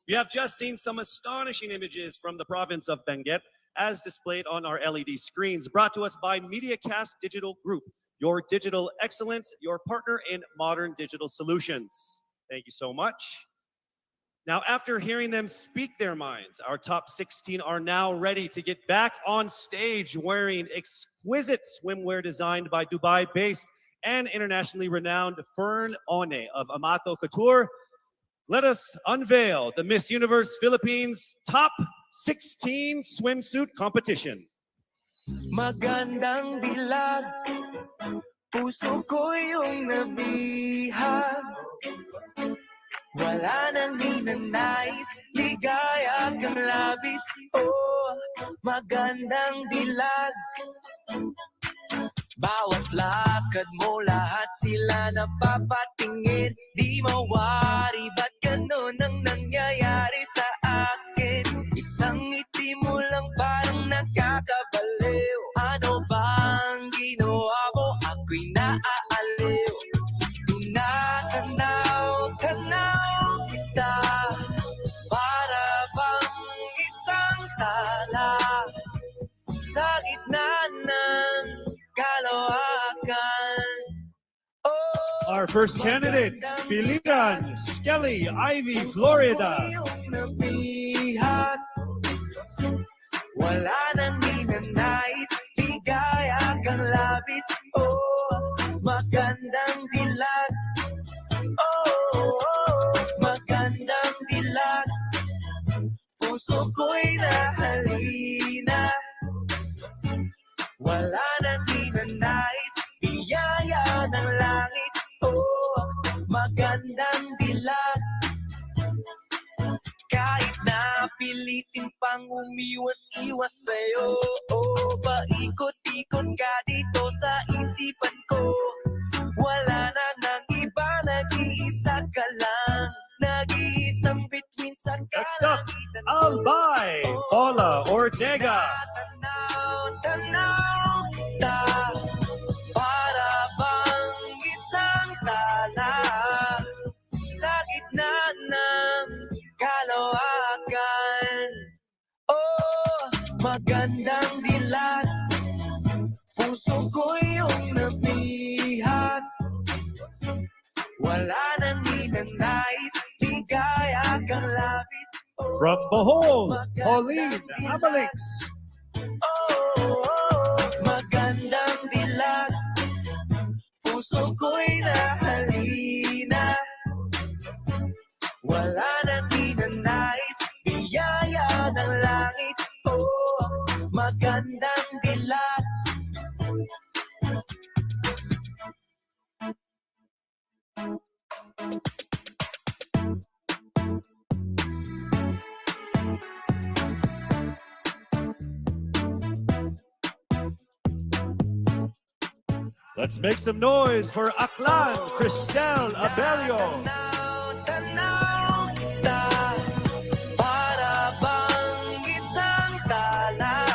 We have just seen some astonishing images from the province of Benguet as displayed on our LED screens, brought to us by MediaCast Digital Group, your digital excellence, your partner in modern digital solutions. Thank you so much. Now, after hearing them speak their minds, our top 16 are now ready to get back on stage wearing exquisite swimwear designed by Dubai-based and internationally renowned Fern One of Amato Couture. Let us unveil the Miss Universe Philippines Top 16 Swimsuit Competition. Magandang dilag, puso ko yung nabihag. Wala nang ninanais, ligaya kang labis. Oh, magandang dilag. Bawat lakad mo, lahat sila napapatingin. Di mawari, ba't ganon ang nangyayari sa akin? Isang ngiti mo lang parang nakakabaliw. Ano bang ginawa mo? Ako'y naaaliw. Tinatanaw kita, para bang isang tala sa gitna ng kalawakan. Our first candidate, Pilitan Skelly Ivy Florida. Wala nang ninanais, ligaya kang labis. Oh, magandang dilag. Oh, magandang dilag. Puso ko'y nahalina. Wala nang ninanais, biyaya ng langit. Oh, magandang dilag. Kahit na pilitin pang umiwas-iwas sa'yo, oh, paikot-ikot ka dito sa isipan ko. Wala na nang iba, nag-iisa ka lang. Nag-iisang bituin sa Next up, Albay Paula Ortega. tanaw kita, para bang isang tala sa gitna ng kalawakan. Oh, magandang dilag, puso ko yung nabihag. Wala nang ninanais, ligaya kang labis. From Bohol, Pauline Amalix. Oh, magandang dilag, puso ko'y nahalina. Wala nang ninanais, biyaya ng langit. Oh, magandang dilag. Let's make some noise for Aklan Cristel Abelio. Tanaw kita, para bang isang tala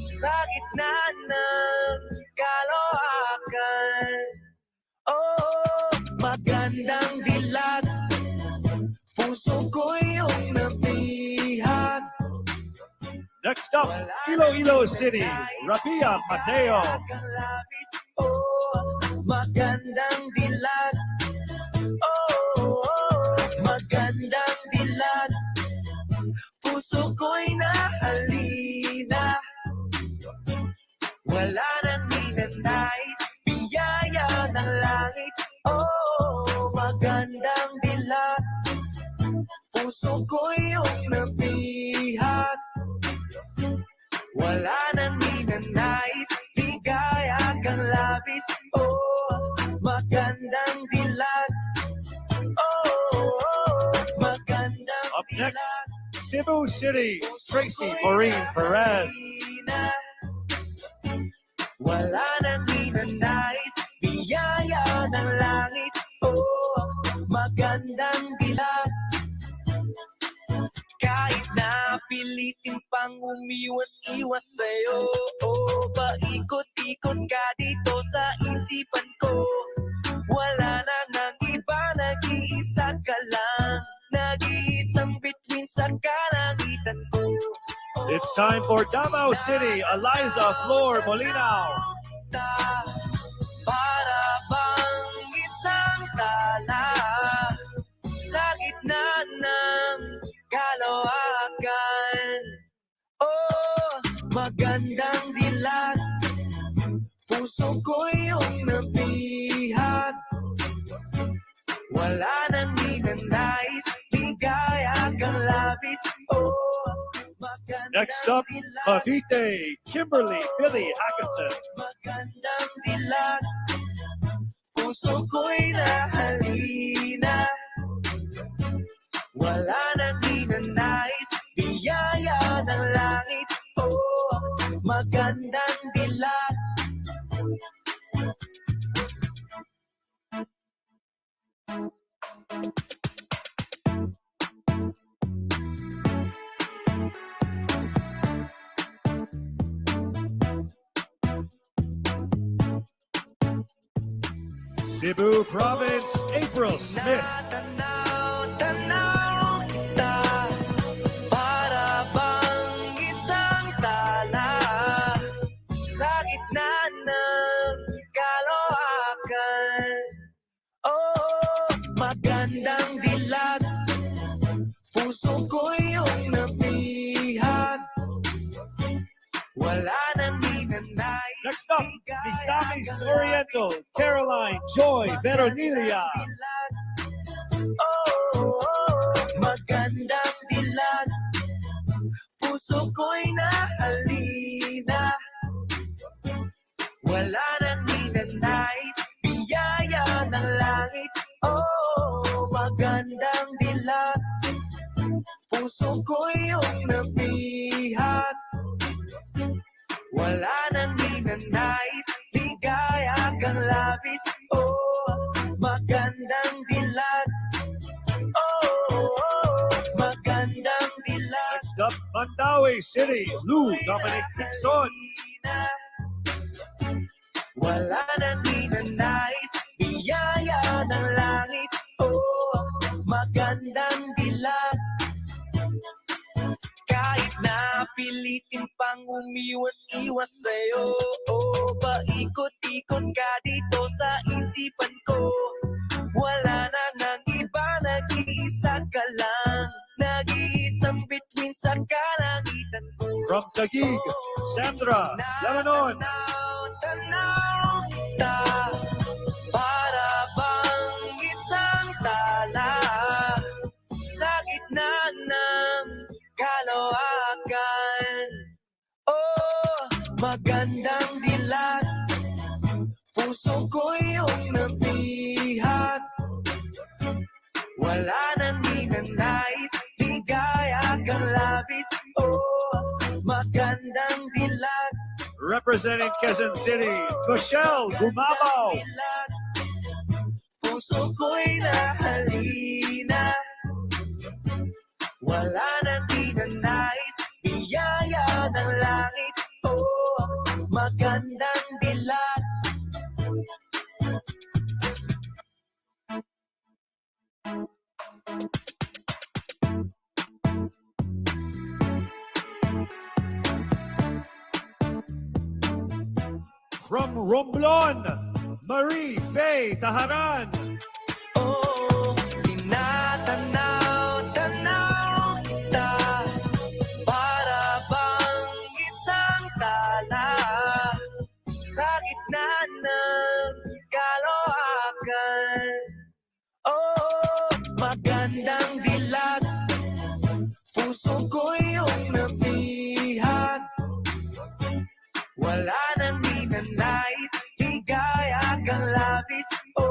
sa gitna ng kalawakan. Oh, magandang dilag, puso ko yung nabihag. Next up, Iloilo City, Rapia Mateo. Oh, magandang dilag. Oh, magandang dilag. Puso ko'y nahalina. Wala nang ninanais, biyaya ng langit. Oh, magandang dilag. Puso ko'y yung nabihag. Wala nang ninanais, ligaya kang labis. Oh, magandang dilag. Oh, magandang Up next, Cebu City, Tracy Maureen Perez. Wala nang ninanais, biyaya ng langit. Oh, magandang dilag. Kahit na pilitin pang umiwas-iwas sa'yo. Oh, paikot-ikot ka dito sa isipan ko. Wala na nang iba, nag-iisa ka lang. Nag-iisang bituin sa kalangitan ko. It's time for Davao City, Eliza Flor Molina. Para bang isang tala sa gitna ng kalawakan. Oh, magandang dilag, puso ko yung nabihag. Wala nang ninanais, ligaya kang labis. Oh, Next up, Cavite, Kimberly Billy Hackinson. magandang dilag, puso ko'y nahalina. Wala nang ninanais, biyaya ng langit. Oh, magandang dilag. Cebu Province, April Smith. Tanaw kita, para bang isang tala sa gitna ng kalawakan. Oh, magandang dilag, puso ko yung nabihag. Wala nang ninanay. Next up, Misamis Oriental, Caroline Joy Veronilia. Oh, magandang dilag, puso ko'y nahalina. Wala nang ninanais, biyaya ng langit. Oh, magandang dilag, puso ko'y yung nabihag. Wala nang ninanais, ligaya kang labis. Oh, magandang dilag. Oh, magandang dilag. Next up, Mandaue City, Lou Dominic Dixon. Wala nang ninanais, biyaya ng langit. Oh, magandang dilag. Kahit na pilitin pang umiwas-iwas sa'yo. Oh, paikot-ikot ka dito sa isipan ko. Wala na nang iba, nag-iisa ka lang. Nag-iisang bituin sa kalangitan ko. From Taguig, Sandra Lebanon. Tanaw kita, para bang isang tala sa gitna ng kalawakan. Oh, magandang dilag, puso ko yung nabihag. Wala nang ninanais, ligaya kang labis. Oh, magandang dilag. Representing Quezon City, Michelle Gumabao. Puso ko'y nahalina. Wala nang ninanais, biyaya ng langit. Oh, magandang dilag. From Romblon, Marie Faye Taharan. Oh, tinatanaw-tanaw kita, para bang isang tala sa gitna ng kalawakan. Oh, magandang dilag, puso ko yung nabihag. Wala nang ninanais, ligaya kang labis. Oh,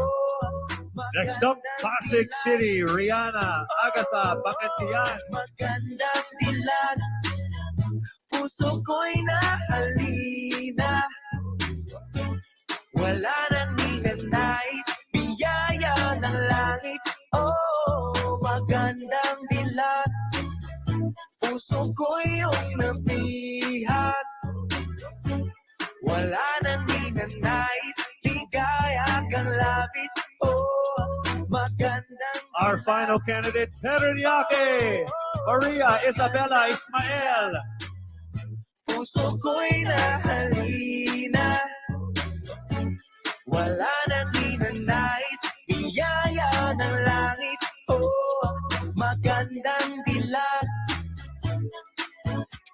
Next up, Pasig City, Rihanna Agatha Bakatian. magandang dilag, puso ko'y nahalina. Wala nang ninanais, biyaya ng langit. Oh, magandang dilag, puso Puso ko iyong nabihat, wala nang ninanais, ligaya kang labis, oh, magandang. Our final candidate, Perriake, Maria Isabella Ismael. Puso ko'y nahalina, wala nang ninanais, biyaya ng langit, oh, magandang dilag.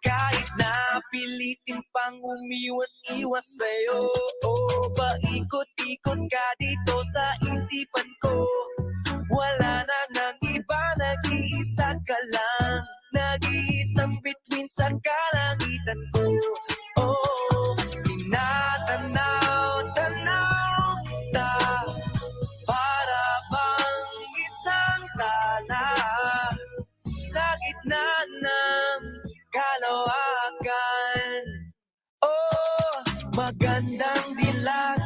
Kahit na pilitin pang umiwas-iwas sa'yo, oh, paikot-ikot ka dito sa isipan ko. Wala na nang iba, nag-iisa ka lang, nag-iisang bituin sa kalangitan ko. Oh, tinatanaw-tanaw kita, para bang isang tala sa gitna ng kalawakan. Oh, magandang dilag,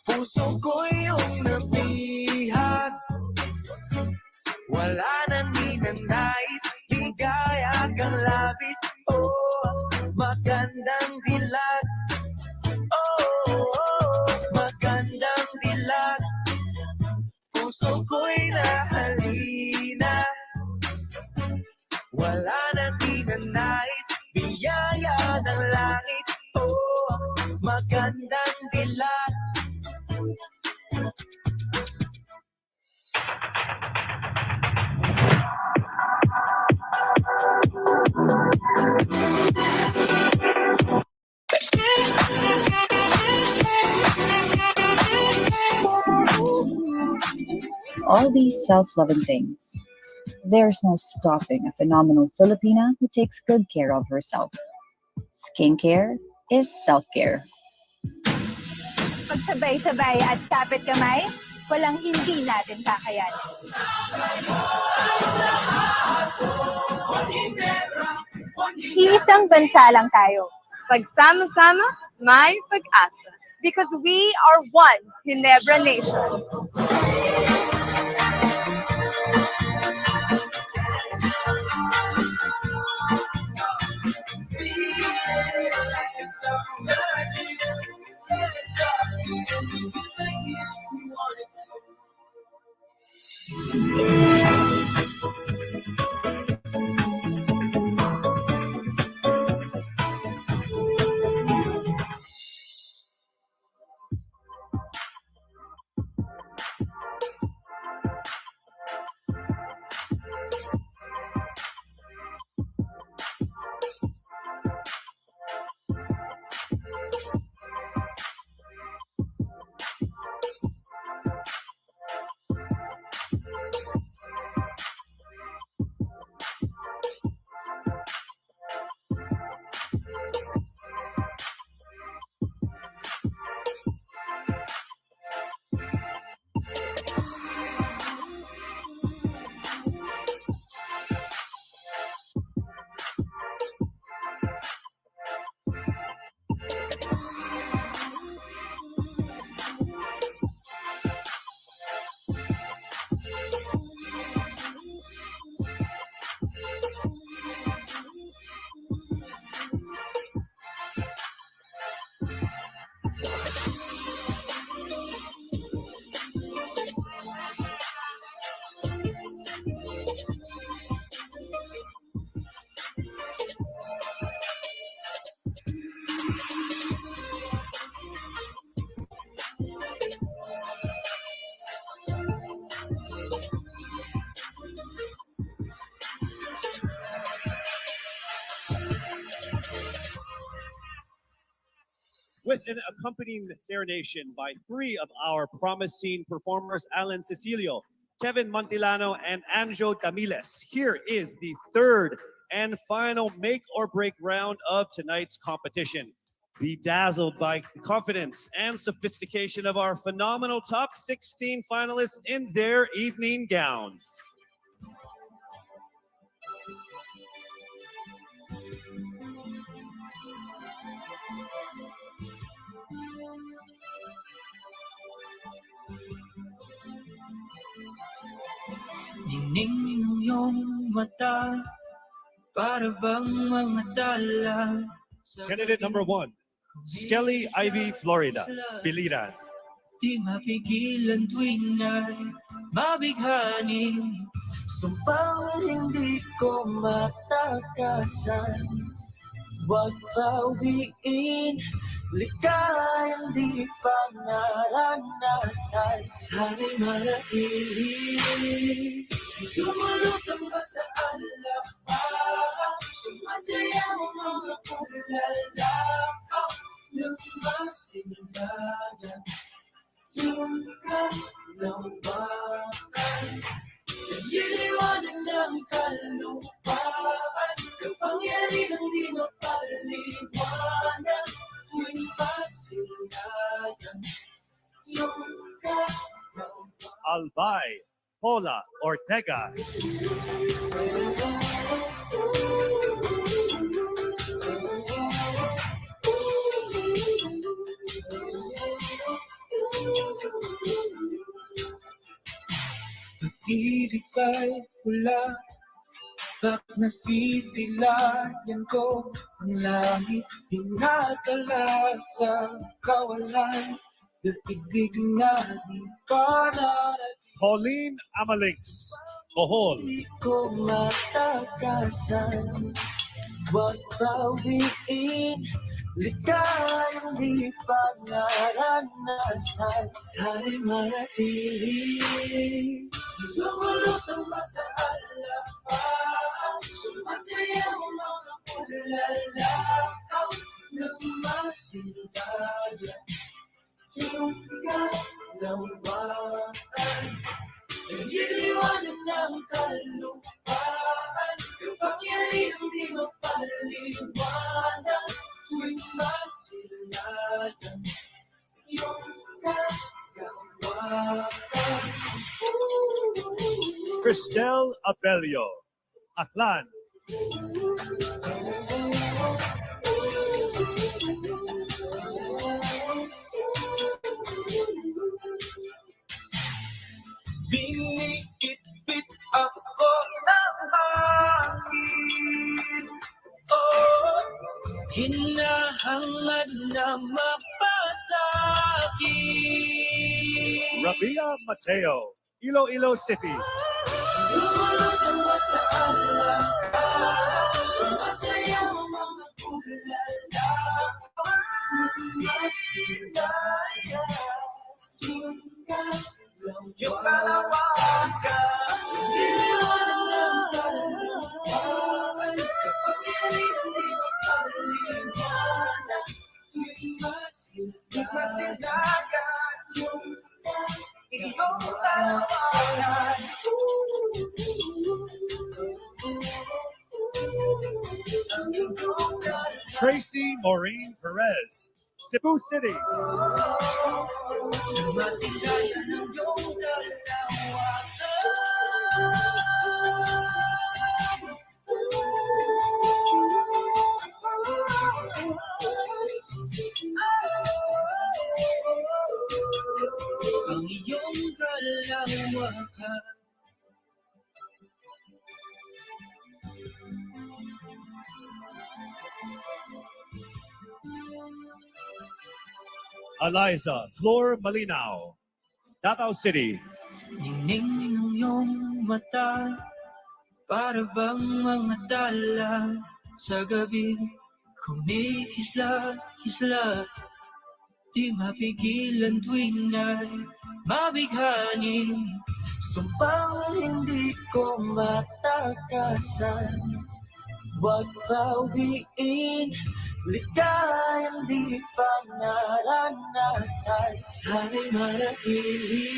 puso ko iyong nabihat, wala nang ninanais, ligaya kang labis, oh, magandang dilag. Oh, magandang dilag, puso ko'y nahalina, wala nang ninanais, biyaya ng langit, oh, magandang dilag. All these self-loving things, there's no stopping a phenomenal Filipina who takes good care of herself. Skincare is self-care. Pagsabay-sabay at kapit kamay, walang hindi natin kakayanin. Iisang bansa lang tayo. Pagsama-sama, may pag-asa. Because we are one Ginebra Nation. With an accompanying serenation by three of our promising performers, Alan Cecilio, Kevin Montilano, and Anjo Damiles. Here is the third and final make or break round of tonight's competition. Be dazzled by the confidence and sophistication of our phenomenal top 16 finalists in their evening gowns. Ningning ng iyong mata, para bang mga dala sa Candidate number 1, Skelly Ivy Florida, Biliran. di mapigilan tuwing na'y mabighanin. Sumpang hindi ko matakasan. Huwag bawiin, likayang di pa naranasan. Sana'y manatili. Lumulutang ba sa alapan? Sumasayaw mga pulalakaw ng masilayan. Lukas ng bakan, nagliliwanag ng kalupaan. Kapangyarihan di mapaliwanag, tuwing masilayan. Lukas ng Albay Paula Ortega. Pag-ibig ay pula, bak nasisilayan ko ang langit, dinadala sa kawalan. Pag-ibig na di para Pauline Amalix, Bohol. di ko matakasan. Huwag bawiin, likayang di pa naranasan. Sana'y manatili. Lumulutang ba sa alapan? Sumasayaw mga pulalakaw ng masilayan. Lukas ng bakan, nagliliwanag ng kalupaan. Kapangyarihan di mapaliwanag, tuwing masilayan. Lukas ng bakan. Cristel Abelio, Aklan. Biniitbit ako ng hangin. Oh, hinahangad na mapasakit. Rabia Mateo, Iloilo City. Lumulutang ba sa alapan? Sumasayaw mga pulalakaw ng masilayan. Yung kalawakan, iliwanag ng kalupaan. Kapangyarihan di mapaliwanag, tuwing masilagan. Yung iyong kalawakan. Tracy Maureen Perez, Cebu City. Masilayan ng iyong kalawakan. Ang iyong kalawakan. Eliza Flor Malinaw, Davao City. Ningning ng iyong mata, para bang mga dala sa gabi. Kumikisla-kisla, di mapigilan tuwing na'y mabighanin. Sumpang hindi ko matakasan. Huwag bawiin, likayang di pa naranasan. Sana'y manatili.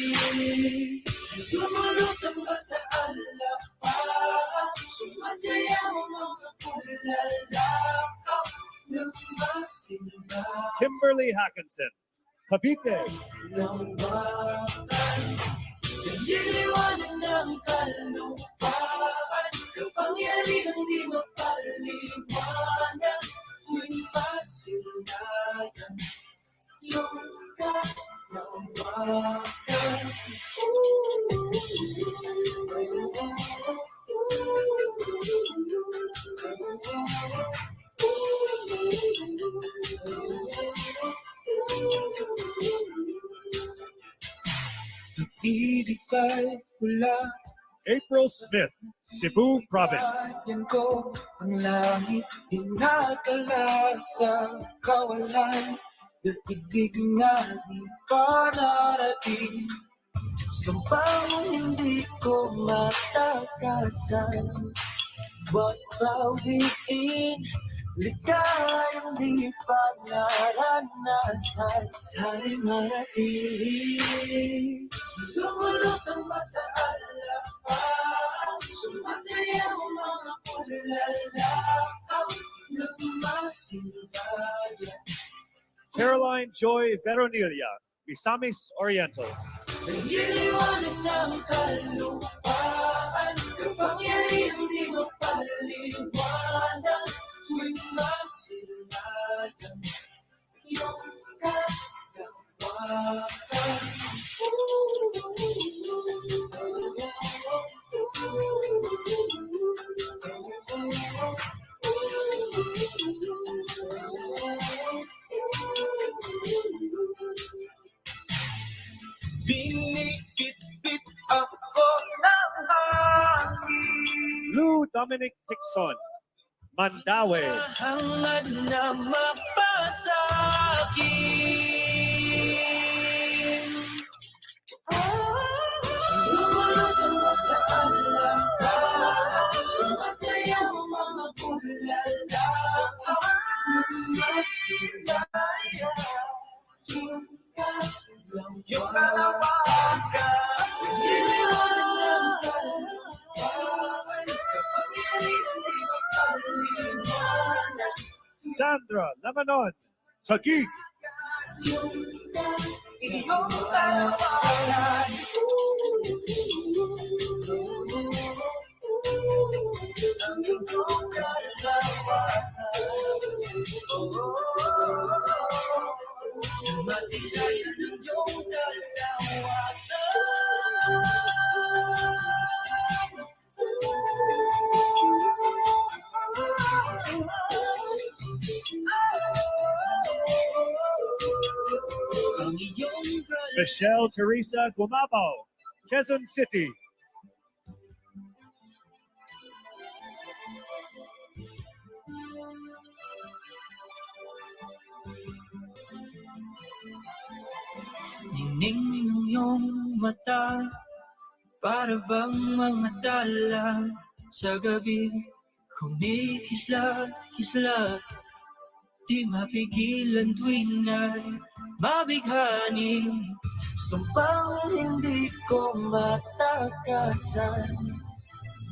Lumulutang ba sa alapan? Sumasayaw mga pulalakaw ng masilayan. Kimberly Hackinson, Cavite. Ng bakan, nagliliwanag ng kalupaan. Kapangyarihan di mapaliwanag, tuwing masilayan. Lukas ng bakan. Pag-ibig kay pula. April Smith, Cebu Province. Yan ko ang langit dinadala sa kawalan. Daigdig na di pa narating. Sumpang hindi ko matakasan. Huwag bawiin, ligayang di pa naranasan. Sana'y manatili, lumulutang ba sa alapan? Sumasayaw mga pulalakaw ng masimbayan. Caroline Joy Veronilla, Misamis Oriental. Nagiliwanag ng kalupaan, kapangyarihan di mapaliwanag. Tuwing masilayan, iyong kagawakan. Binikit-bit ako ng hangin. Lou Dominic Hickson, Mandaue. Hangad na mapasakit. Lumulutang ba sa alakan? Sumasayaw mga bulalakaw ng masilayan. Yung kalawakan, niliwanag ng kaluluwan, kapangyarihan di mapaliwanag. Sandra Lamanon, Taguig. Iyong kalawakan. Ang iyong kalawakan. Masilayan ang iyong Michelle Teresa Gumabaw, Quezon City. Ningning ng iyong mata, para bang mga dala sa gabi. Kumikisla-kisla, di mapigilan tuwing na mabighanin. Sumpang hindi ko matakasan,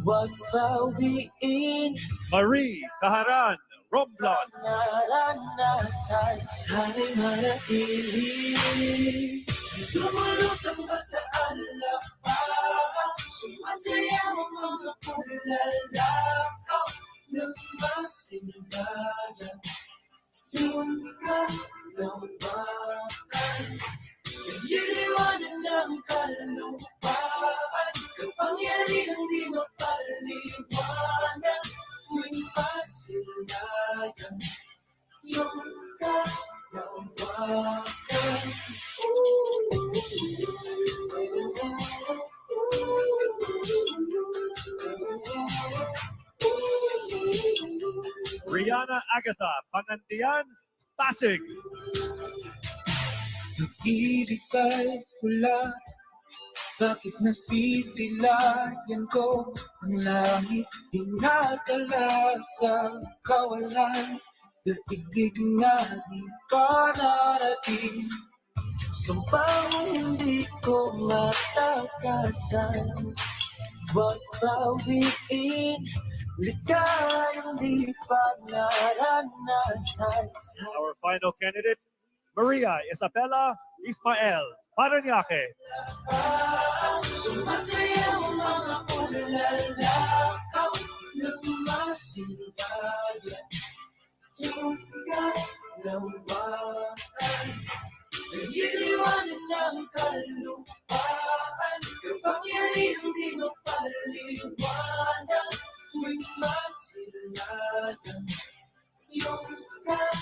huwag bawiin. Marie Taharan, Romblon. Naranasan, sana'y manatili. Lumulutang ba sa alapan? Sumasayaw ang mga pulalakaw ng masimbayan. Yung kalawakan, nagiliwanag ng kalupaan, kapangyarihan di mapaliwanag. Tuwing masilayan, yung kalawakan. Rihanna Agatha, Pangantian, Pasig. Pag-ibig kay pula, bakit nasisilayan ko ang langit? Dinadala sa kawalan, daigdig na di pa narating. Sumpang hindi ko matakasan, huwag bawiin, ligayang di pa naranasan. Our final candidate, Maria Isabella Ismael, Paranaque. Sumasayaw mga pulalakaw ng masimbayan. Yung kalawakan, nagiliwanag ng kalupaan, kapangyarihan di mapaliwanag. Tuwing masilayan, yung kalawakan.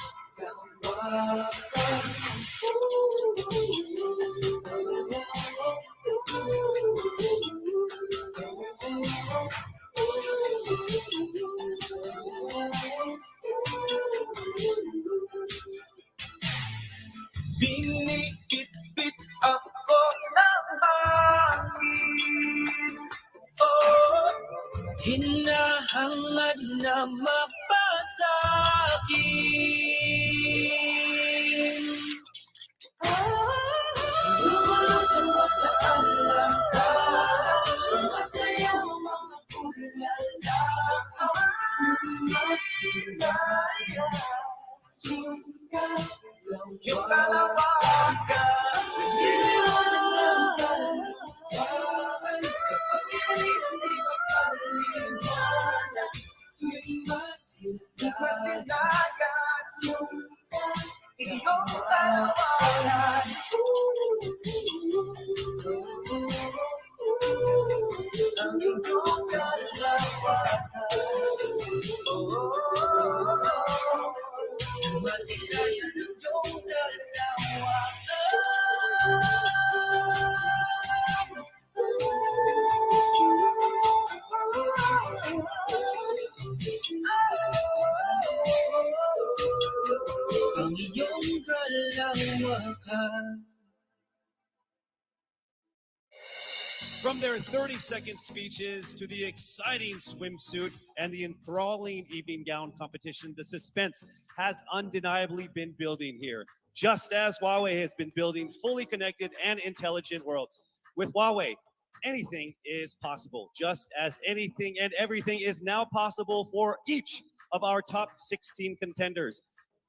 Biniit-bit ako ng hangin. Oh, hinahangad na mapasakin. Lumulutang sa alam ka, sumasayaw mga ulala. Masinaya, yung kalawakan, iniwan ng kalawakan. Kapag hindi mapaliwanag, yung masilagan, yung iyong kalawakan. Ang iyong kalawakan. Masilayan ang iyong kalawakan. Ang iyong kalawakan. From their 30-second speeches to the exciting swimsuit and the enthralling evening gown competition, the suspense has undeniably been building here, just as Huawei has been building fully connected and intelligent worlds. With Huawei, anything is possible, just as anything and everything is now possible for each of our top 16 contenders.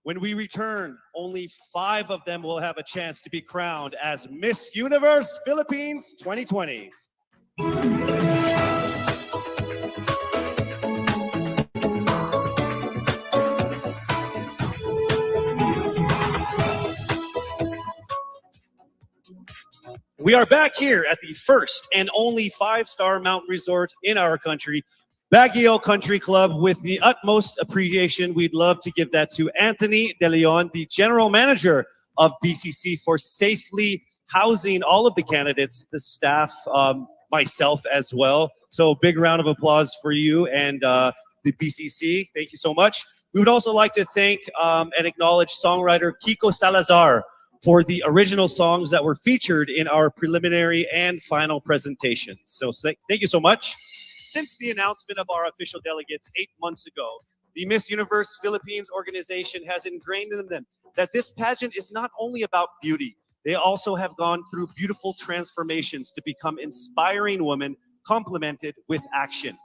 When we return, only 5 of them will have a chance to be crowned as Miss Universe Philippines 2020. We are back here at the first and only 5-star mountain resort in our country, Baguio Country Club. With the utmost appreciation, we'd love to give that to Anthony De Leon, the general manager of BCC, for safely housing all of the candidates, the staff, myself as well. So big round of applause for you and the BCC. Thank you so much. We would also like to thank and acknowledge songwriter Kiko Salazar for the original songs that were featured in our preliminary and final presentations. So thank you so much. Since the announcement of our official delegates 8 months ago, the Miss Universe Philippines organization has ingrained in them that this pageant is not only about beauty. They also have gone through beautiful transformations to become inspiring women complemented with action.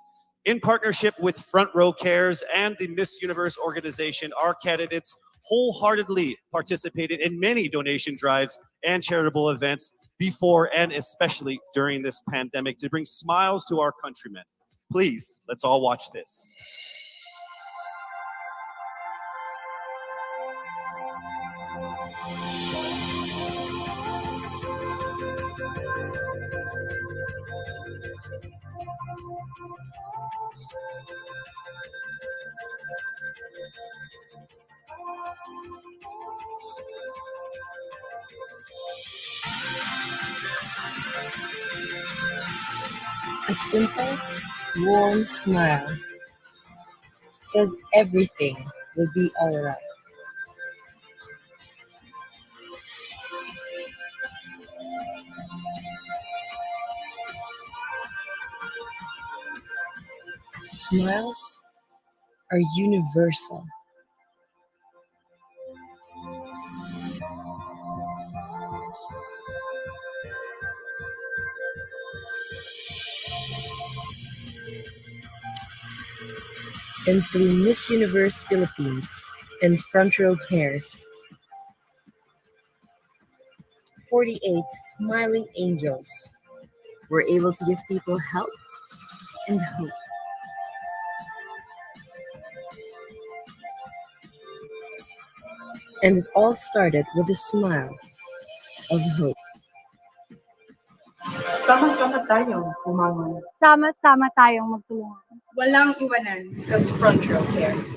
In partnership with Front Row Cares and the Miss Universe organization, our candidates wholeheartedly participated in many donation drives and charitable events before and especially during this pandemic to bring smiles to our countrymen. Please, let's all watch this. A simple, warm smile says everything will be all right. Smiles are universal. And through Miss Universe Philippines and Front Row Cares, 48 smiling angels were able to give people help and hope. And it all started with a smile of hope. Sama-sama tayong umangon. Sama-sama tayong magtulungan. Walang iwanan. Because Front Row Cares.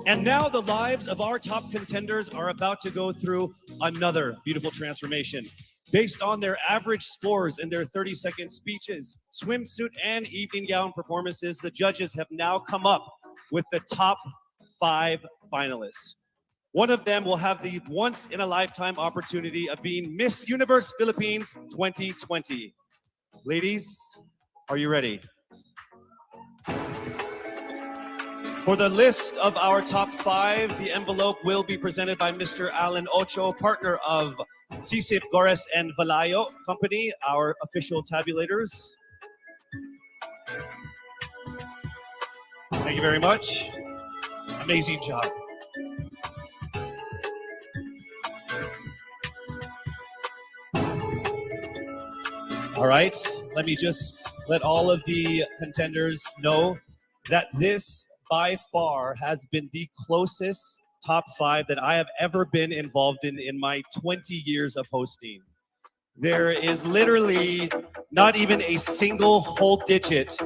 And now the lives of our top contenders are about to go through another beautiful transformation. Based on their average scores in their 30-second speeches, swimsuit, and evening gown performances, the judges have now come up with the top 5 finalists. One of them will have the once-in-a-lifetime opportunity of being Miss Universe Philippines 2020. Ladies, are you ready? For the list of our top 5, the envelope will be presented by Mr. Alan Ocho, partner of Sisip Gores and Valayo Company, our official tabulators. Thank you very much. Amazing job. All right, let me just let all of the contenders know that this by far has been the closest top 5 that I have ever been involved in my 20 years of hosting. There is literally not even a single whole digit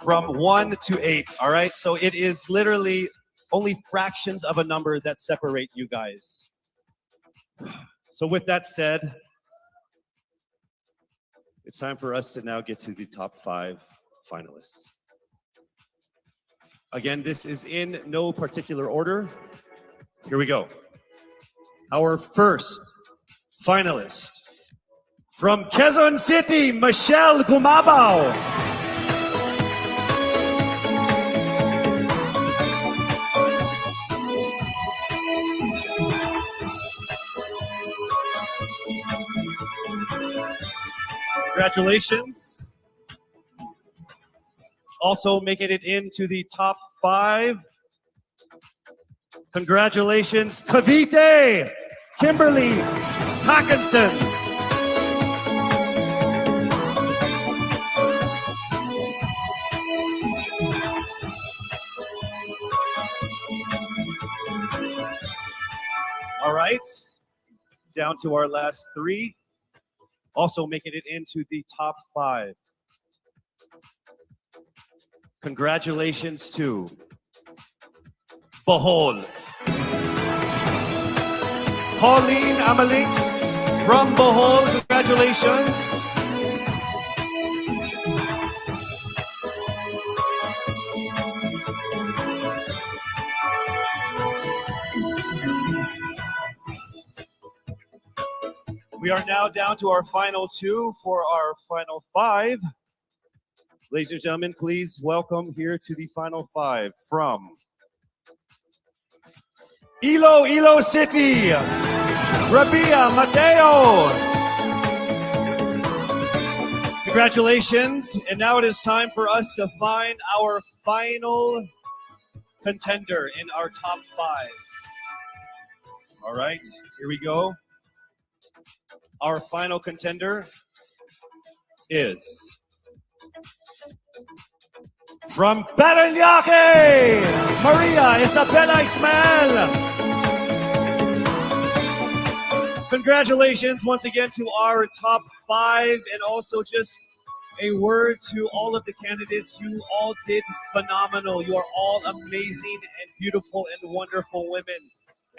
from 1 to 8, all right? So it is literally only fractions of a number that separate you guys. So with that said, it's time for us to now get to the top 5 finalists. Again, this is in no particular order. Here we go. Our first finalist from Quezon City, Michelle Gumabao. Congratulations. Also making it into the top 5. Congratulations, Cavite, Kimberly Hackinson. All right, down to our last 3. Also making it into the top 5. Congratulations to Bohol. Pauline Amalix from Bohol, congratulations. We are now down to our final 2 for our final 5. Ladies and gentlemen, please welcome here to the final 5 from Iloilo City, Rabia Mateo. Congratulations. And now it is time for us to find our final contender in our top 5. All right, here we go. Our final contender is from Parañaque, Maria Isabella Ismael. Congratulations once again to our top 5, and also just a word to all of the candidates. You all did phenomenal. You are all amazing and beautiful and wonderful women.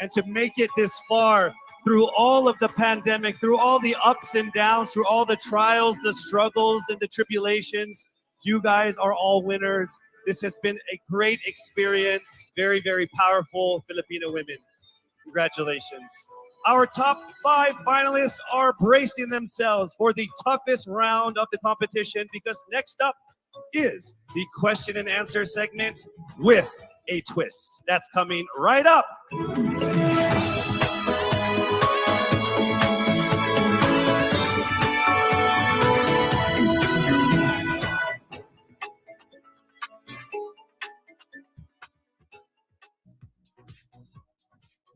And to make it this far through all of the pandemic, through all the ups and downs, through all the trials, the struggles, and the tribulations, you guys are all winners. This has been a great experience. Very, very powerful Filipino women. Congratulations. Our top 5 finalists are bracing themselves for the toughest round of the competition, because next up is the question and answer segment with a twist. That's coming right up.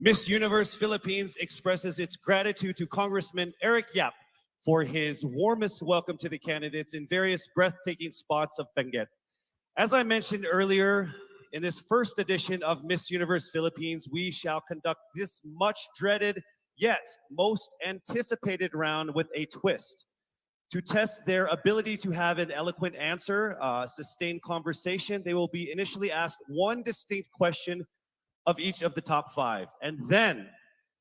Miss Universe Philippines expresses its gratitude to Congressman Eric Yap for his warmest welcome to the candidates in various breathtaking spots of Benguet. As I mentioned earlier, in this first edition of Miss Universe Philippines, we shall conduct this much dreaded yet most anticipated round with a twist. To test their ability to have an eloquent answer, sustained conversation, they will be initially asked one distinct question of each of the top 5. And then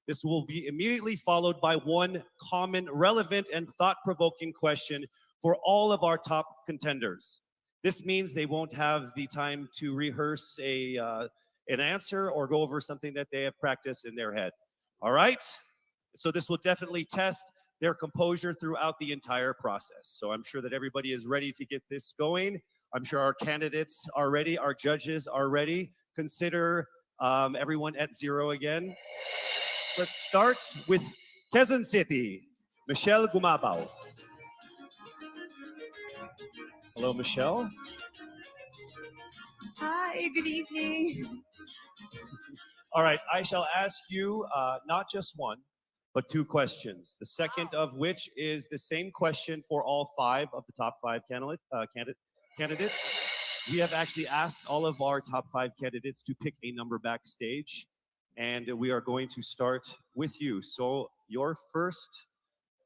This will be immediately followed by one common, relevant, and thought-provoking question for all of our top contenders. This means they won't have the time to rehearse an answer or go over something that they have practiced in their head. All right? So this will definitely test their composure throughout the entire process. So I'm sure that everybody is ready to get this going. I'm sure our candidates are ready, our judges are ready. Consider everyone at zero again. Let's start with Quezon City, Michelle Gumabao. Hello, Michelle. Hi, good evening. All right, I shall ask you not just one, but two questions. The second of which is the same question for all five of the top five candidates. We have actually asked all of our top five candidates to pick a number backstage, and we are going to start with you. So your first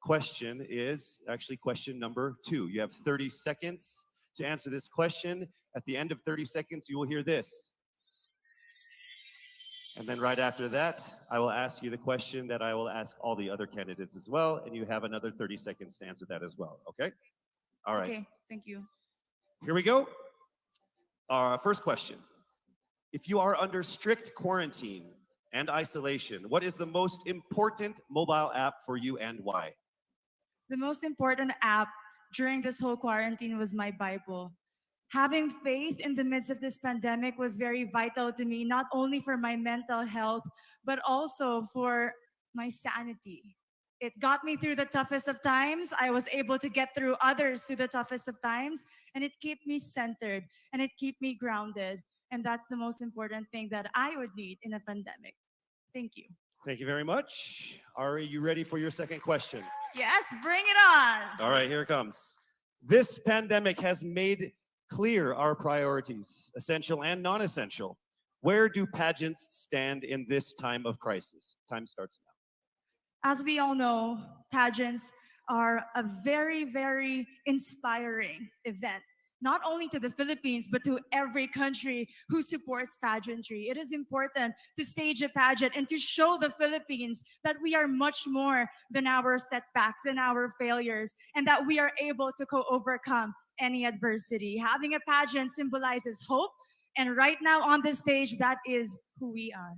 question is actually question number 2. You have 30 seconds to answer this question. At the end of 30 seconds, you will hear this. And then right after that, I will ask you the question that I will ask all the other candidates as well, and you have another 30 seconds to answer that as well, okay? All right. Okay, thank you. Here we go. Our first question. If you are under strict quarantine and isolation, what is the most important mobile app for you and why? The most important app during this whole quarantine was my Bible. Having faith in the midst of this pandemic was very vital to me, not only for my mental health, but also for my sanity. It got me through the toughest of times. I was able to get through others through the toughest of times, and it kept me centered and it kept me grounded. And that's the most important thing that I would need in a pandemic. Thank you. Thank you very much. Are you ready for your second question? Yes, bring it on. All right, here it comes. This pandemic has made clear our priorities, essential and non-essential. Where do pageants stand in this time of crisis? Time starts now. As we all know, pageants are a very, very inspiring event, not only to the Philippines, but to every country who supports pageantry. It is important to stage a pageant and to show the Philippines that we are much more than our setbacks and our failures, and that we are able to overcome any adversity. Having a pageant symbolizes hope, and right now on the stage, that is who we are.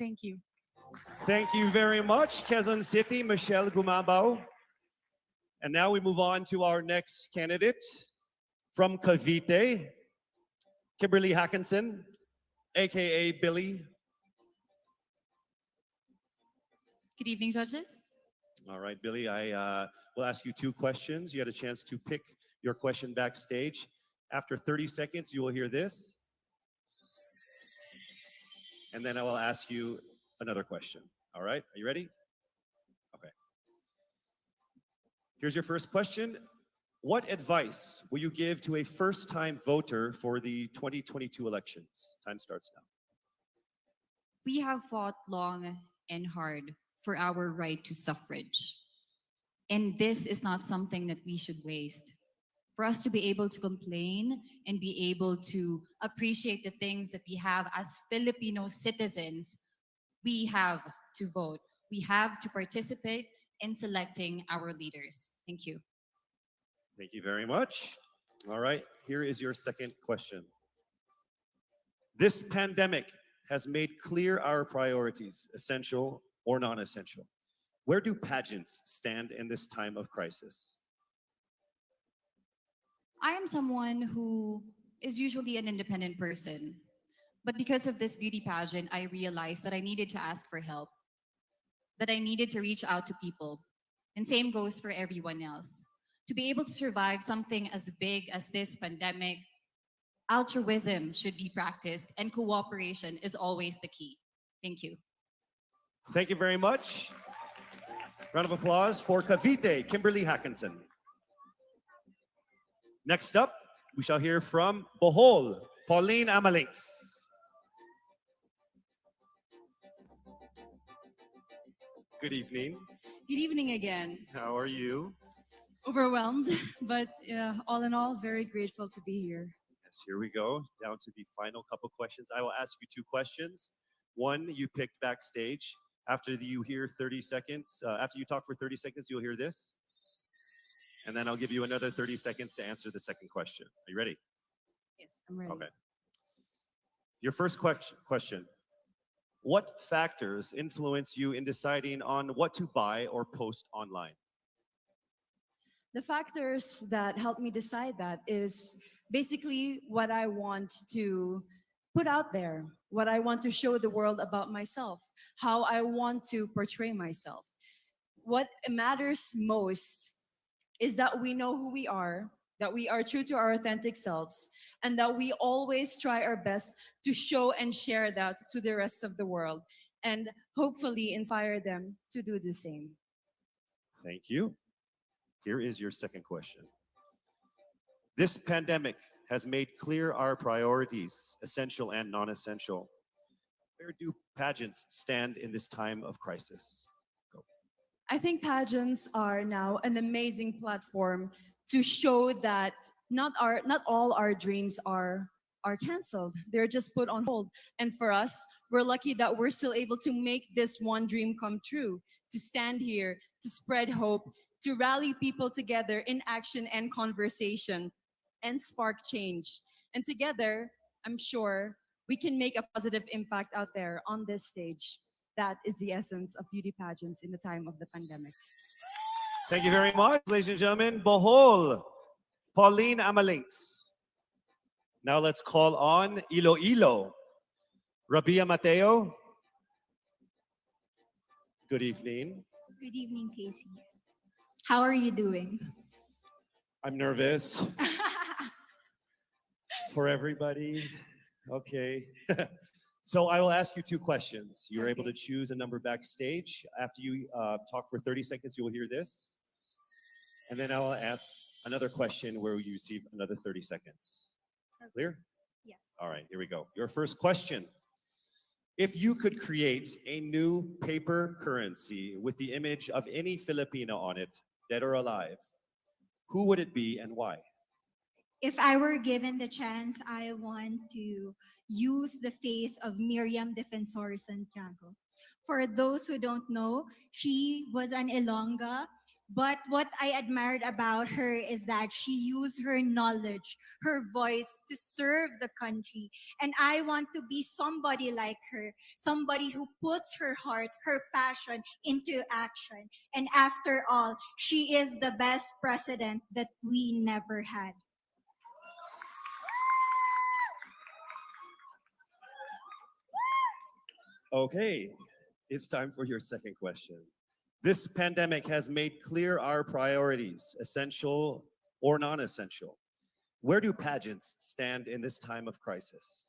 Thank you. Thank you very much, Quezon City, Michelle Gumabao. And now we move on to our next candidate from Cavite, Kimberly Hackinson, aka Billy. Good evening, judges. All right, Billy, I will ask you two questions. You had a chance to pick your question backstage. After 30 seconds, you will hear this. And then I will ask you another question. All right, are you ready? Okay. Here's your first question. What advice will you give to a first-time voter for the 2022 elections? Time starts now. We have fought long and hard for our right to suffrage. And this is not something that we should waste. For us to be able to complain and be able to appreciate the things that we have as Filipino citizens, we have to vote. We have to participate in selecting our leaders. Thank you. Thank you very much. All right, here is your second question. This pandemic has made clear our priorities, essential or non-essential. Where do pageants stand in this time of crisis? I am someone who is usually an independent person. But because of this beauty pageant, I realized that I needed to ask for help, that I needed to reach out to people. And same goes for everyone else. To be able to survive something as big as this pandemic, altruism should be practiced and cooperation is always the key. Thank you. Thank you very much. Round of applause for Cavite, Kimberly Hackinson. Next up, we shall hear from Bohol, Pauline Amalinks. Good evening. Good evening again. How are you? Overwhelmed, but all in all, very grateful to be here. Yes, here we go. Down to the final couple questions. I will ask you two questions. One you picked backstage. After you hear 30 seconds, after you talk for 30 seconds, you'll hear this. And then I'll give you another 30 seconds to answer the second question. Are you ready? Yes, I'm ready. Okay. Your first question. What factors influence you in deciding on what to buy or post online? The factors that help me decide that is basically what I want to put out there, what I want to show the world about myself, how I want to portray myself. What matters most is that we know who we are, that we are true to our authentic selves, and that we always try our best to show and share that to the rest of the world, and hopefully inspire them to do the same. Thank you. Here is your second question. This pandemic has made clear our priorities, essential and non-essential. Where do pageants stand in this time of crisis? I think pageants are now an amazing platform to show that not all our dreams are canceled. They're just put on hold. And for us, we're lucky that we're still able to make this one dream come true, to stand here, to spread hope, to rally people together in action and conversation, and spark change. And together, I'm sure we can make a positive impact out there on this stage. That is the essence of beauty pageants in the time of the pandemic. Thank you very much, ladies and gentlemen. Bohol, Pauline Amalinks. Now let's call on Iloilo, Rabia Mateo. Good evening. Good evening, Casey. How are you doing? I'm nervous. For everybody. Okay. So I will ask you two questions. You're able to choose a number backstage. After you talk for 30 seconds, you will hear this. And then I will ask another question where you receive another 30 seconds. Clear? Yes. All right, here we go. Your first question. If you could create a new paper currency with the image of any Filipino on it, dead or alive, who would it be and why? If I were given the chance, I want to use the face of Miriam Defensor Santiago. For those who don't know, she was an Ilongga, but what I admired about her is that she used her knowledge, her voice to serve the country. And I want to be somebody like her, somebody who puts her heart, her passion into action. And after all, she is the best president that we never had. Okay, it's time for your second question. This pandemic has made clear our priorities, essential or non-essential. Where do pageants stand in this time of crisis?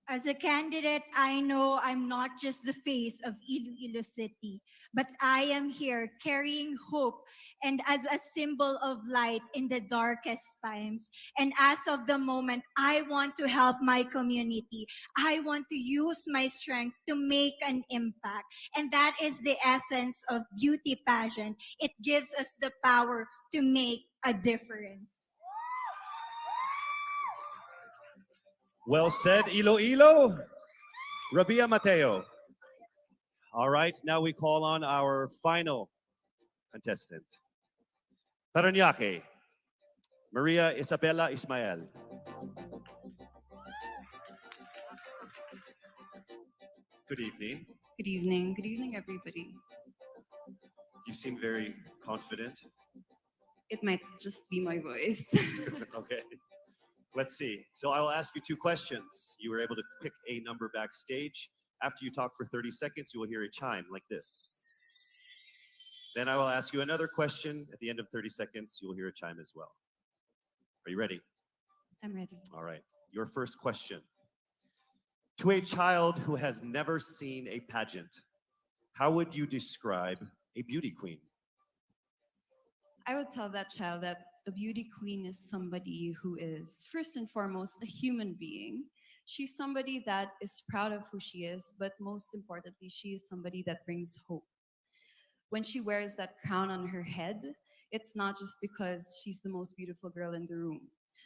As a candidate, I know I'm not just the face of Iloilo City, but I am here carrying hope and as a symbol of light in the darkest times. And as of the moment, I want to help my community. I want to use my strength to make an impact. And that is the essence of beauty pageant. It gives us the power to make a difference. Well said, Iloilo. Rabia Mateo. All right, now we call on our final contestant. Parañaque, Maria Isabella Ismael. Good evening. Good evening. Good evening, everybody. You seem very confident. It might just be my voice. Okay. Let's see. So I will ask you two questions. You were able to pick a number backstage. After you talk for 30 seconds, you will hear a chime like this. Then I will ask you another question. At the end of 30 seconds, you will hear a chime as well. Are you ready? I'm ready. All right. Your first question. To a child who has never seen a pageant, how would you describe a beauty queen? I would tell that child that a beauty queen is somebody who is, first and foremost, a human being. She's somebody that is proud of who she is, but most importantly, she is somebody that brings hope. When she wears that crown on her head, it's not just because she's the most beautiful girl in the room,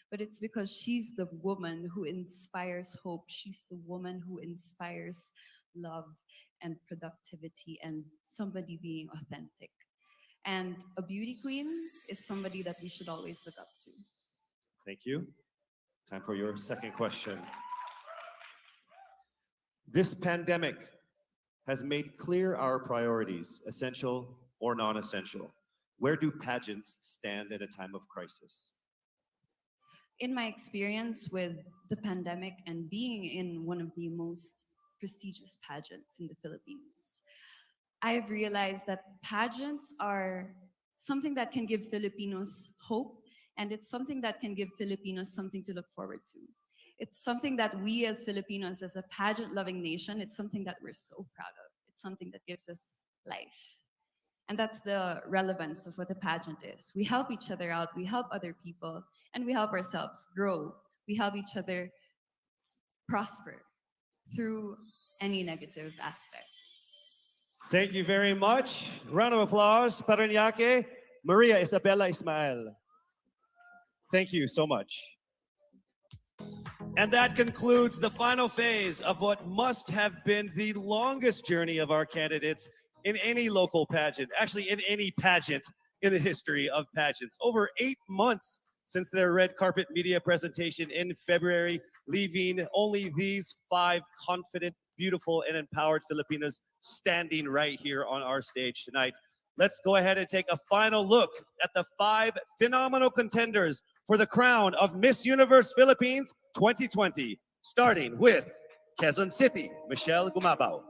but it's because she's the woman who inspires hope. She's the woman who inspires love. and productivity and somebody being authentic. And a beauty queen is somebody that we should always look up to. Thank you. Time for your second question. This pandemic has made clear our priorities, essential or non-essential. Where do pageants stand at a time of crisis? In my experience with the pandemic and being in one of the most prestigious pageants in the Philippines, I have realized that pageants are something that can give Filipinos hope, and it's something that can give Filipinos something to look forward to. It's something that we as Filipinos, as a pageant-loving nation, it's something that we're so proud of. It's something that gives us life. And that's the relevance of what a pageant is. We help each other out, we help other people, and we help ourselves grow. We help each other prosper through any negative aspect. Thank you very much. Round of applause, Parañaque, Maria Isabella Ismael. Thank you so much. And that concludes the final phase of what must have been the longest journey of our candidates in any local pageant, actually in any pageant in the history of pageants. Over 8 months since their red carpet media presentation in February, leaving only these 5 confident, beautiful, and empowered Filipinas standing right here on our stage tonight. Let's go ahead and take a final look at the 5 phenomenal contenders for the crown of Miss Universe Philippines 2020, starting with Quezon City, Michelle Gumabao.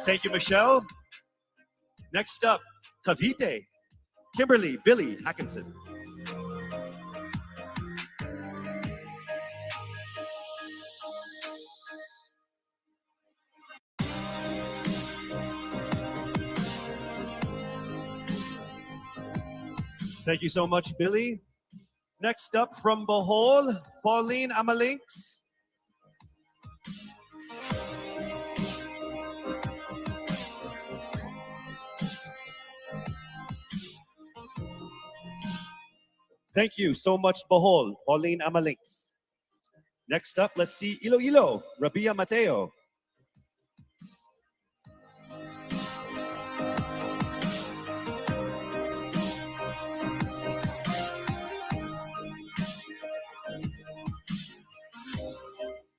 Thank you, Michelle. Next up, Cavite, Kimberly Billy Hackinson. Thank you so much, Billy. Next up from Bohol, Pauline Amalinks. Thank you so much, Bohol, Pauline Amalinks. Next up, let's see Iloilo, Rabia Mateo.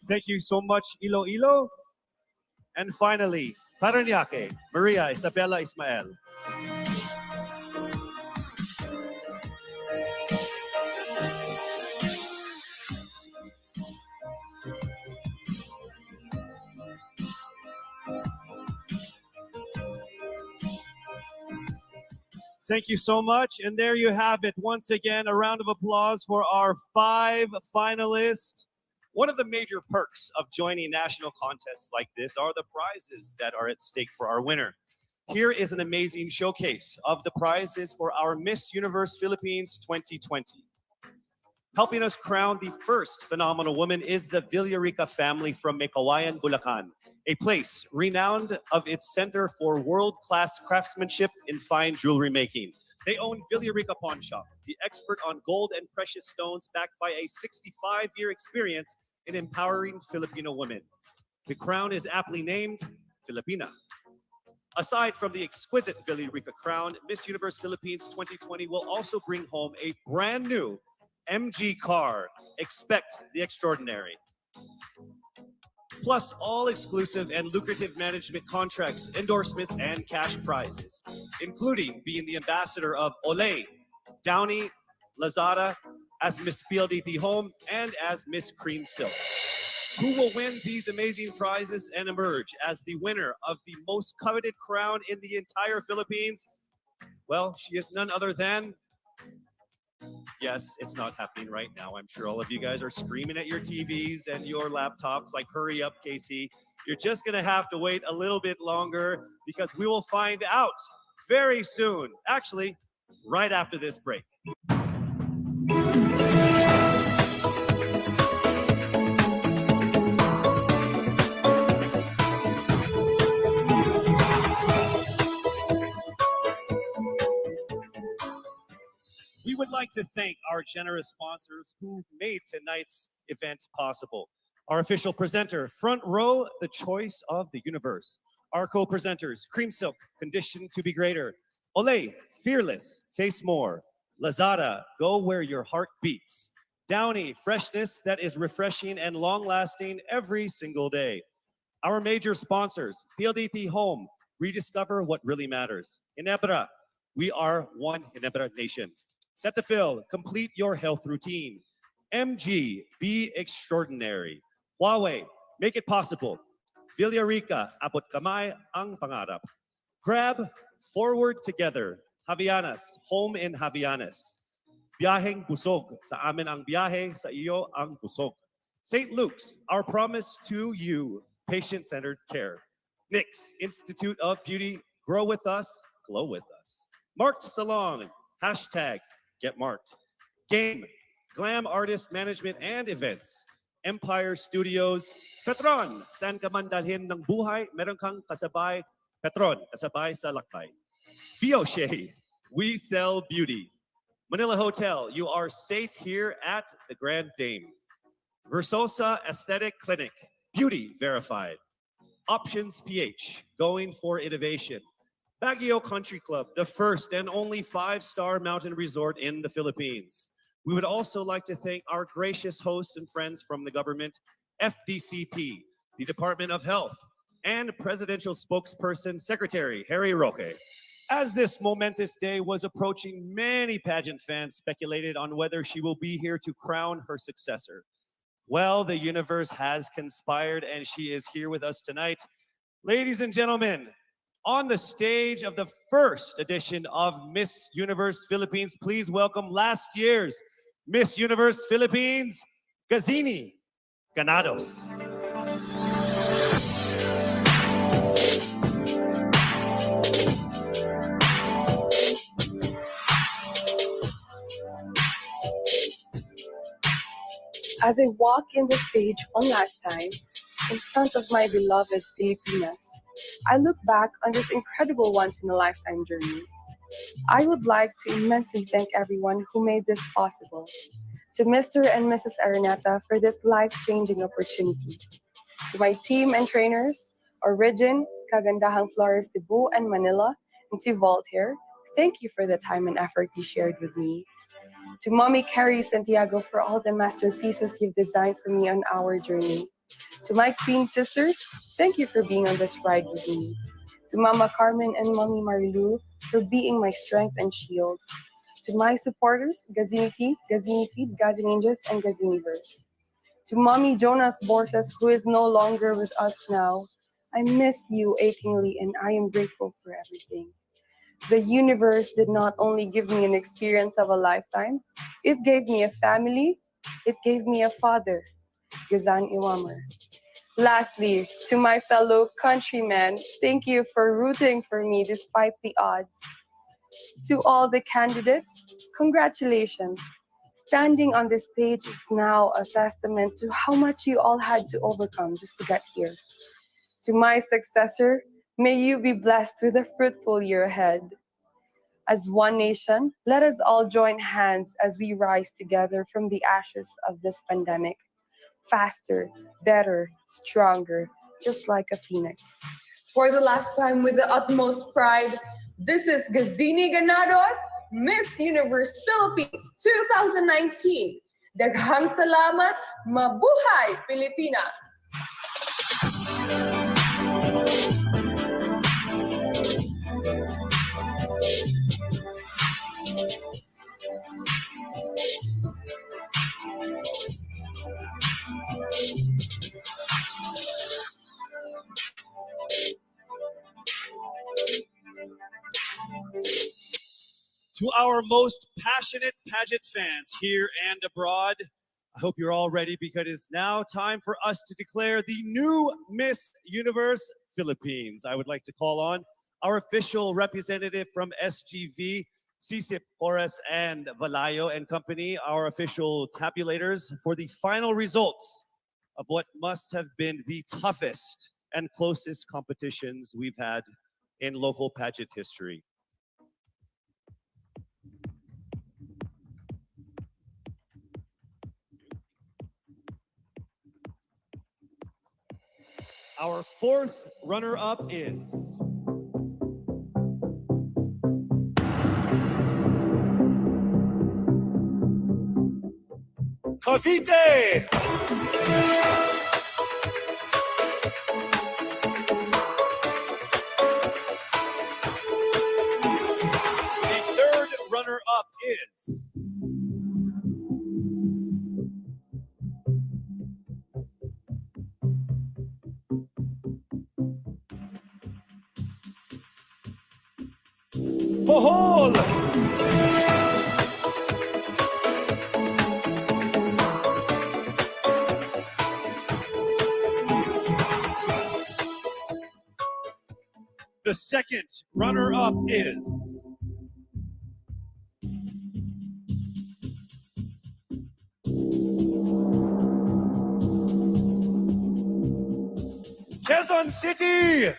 Thank you so much, Iloilo. And finally, Parañaque, Maria Isabella Ismael. Thank you so much. And there you have it. Once again, a round of applause for our 5 finalists. One of the major perks of joining national contests like this are the prizes that are at stake for our winner. Here is an amazing showcase of the prizes for our Miss Universe Philippines 2020. Helping us crown the first phenomenal woman is the Villarica family from Mekawayan, Bulacan, a place renowned of its center for world-class craftsmanship in fine jewelry making. They own Villarica Pawn Shop, the expert on gold and precious stones, backed by a 65-year experience in empowering Filipino women. The crown is aptly named Filipina. Aside from the exquisite Villarica crown, Miss Universe Philippines 2020 will also bring home a brand new MG car. Expect the extraordinary. Plus all exclusive and lucrative management contracts, endorsements, and cash prizes, including being the ambassador of Olay, Downy, Lazada, as Miss PLDT Home, and as Miss Cream Silk. Who will win these amazing prizes and emerge as the winner of the most coveted crown in the entire Philippines? Well, she is none other than... Yes, it's not happening right now. I'm sure all of you guys are screaming at your TVs and your laptops like, hurry up, Casey. You're just going to have to wait a little bit longer because we will find out very soon. Actually, right after this break. like to thank our generous sponsors who made tonight's event possible. Our official presenter, Front Row, the choice of the universe. Our co-presenters, Cream Silk, Conditioned to be Greater. Olay, Fearless, Face More. Lazada, Go Where Your Heart Beats. Downy, freshness that is refreshing and long-lasting every single day. Our major sponsors, PLDT Home, rediscover what really matters. Inebra, we are one Inebra nation. Cetaphil, complete your health routine. MG, be extraordinary. Huawei, make it possible. Villarica, abot kamay ang pangarap. Grab, forward together. Javianas, home in Javianas. Biyaheng busog, sa amin ang biyahe, sa iyo ang busog. St. Luke's, our promise to you, patient-centered care. NYX, Institute of Beauty, grow with us, glow with us. Marked Salon, hashtag get marked. Game, Glam Artist Management and Events. Empire Studios, Petron, saan ka man dalhin ng buhay, meron kang kasabay, Petron, kasabay sa lakbay. Bioshea, we sell beauty. Manila Hotel, you are safe here at the Grand Dame. Versosa Aesthetic Clinic, beauty verified. Options PH, going for innovation. Baguio Country Club, the first and only 5-star mountain resort in the Philippines. We would also like to thank our gracious hosts and friends from the government, FDCP, the Department of Health, and Presidential Spokesperson Secretary Harry Roque. As this momentous day was approaching, many pageant fans speculated on whether she will be here to crown her successor. Well, the universe has conspired and she is here with us tonight. Ladies and gentlemen, on the stage of the first edition of Miss Universe Philippines, please welcome last year's Miss Universe Philippines, Gazini Ganados. As I walk in the stage one last time, in front of my beloved Filipinas, I look back on this incredible once-in-a-lifetime journey. I would like to immensely thank everyone who made this possible. To Mr. and Mrs. Araneta for this life-changing opportunity. To my team and trainers, Origin, Kagandahang Flores Cebu and Manila, and to Voltaire, thank you for the time and effort you shared with me. To Mommy Carrie Santiago for all the masterpieces you've designed for me on our journey. To my Queen sisters, thank you for being on this ride with me. To Mama Carmen and Mommy Marilu for being my strength and shield. To my supporters, Gazini Tea, Gazini Feed, Gazininjas, and Gaziniverse. To Mommy Jonas Borses, who is no longer with us now, I miss you achingly and I am grateful for everything. The universe did not only give me an experience of a lifetime, it gave me a family, it gave me a father, Gazan Iwamer. Lastly, to my fellow countrymen, thank you for rooting for me despite the odds. To all the candidates, congratulations. Standing on this stage is now a testament to how much you all had to overcome just to get here. To my successor, may you be blessed with a fruitful year ahead. As one nation, let us all join hands as we rise together from the ashes of this pandemic. Faster, better, stronger, just like a phoenix. For the last time, with the utmost pride, this is Gazini Ganados, Miss Universe Philippines 2019. Daghang salamat, mabuhay Pilipinas! To our most passionate pageant fans here and abroad, I hope you're all ready because it is now time for us to declare the new Miss Universe Philippines. I would like to call on our official representative from SGV, Sisip, Horace, and Valayo and Company, our official tabulators for the final results of what must have been the toughest and closest competitions we've had in local pageant history. Our fourth runner-up is Cavite. The third runner-up is Bohol. The second runner-up is Quezon City.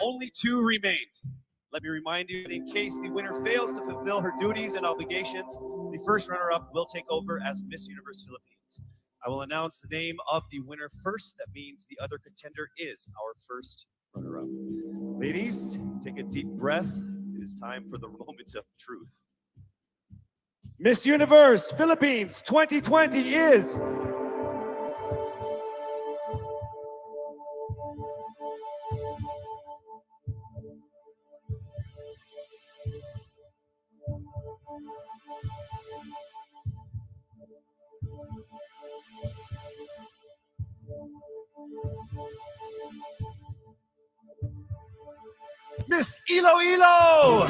Only two remained. Let me remind you, in case the winner fails to fulfill her duties and obligations, the first runner-up will take over as Miss Universe Philippines. I will announce the name of the winner first. That means the other contender is our first runner-up. Ladies, take a deep breath. It is time for the moment of truth. Miss Universe Philippines 2020 is Miss Iloilo.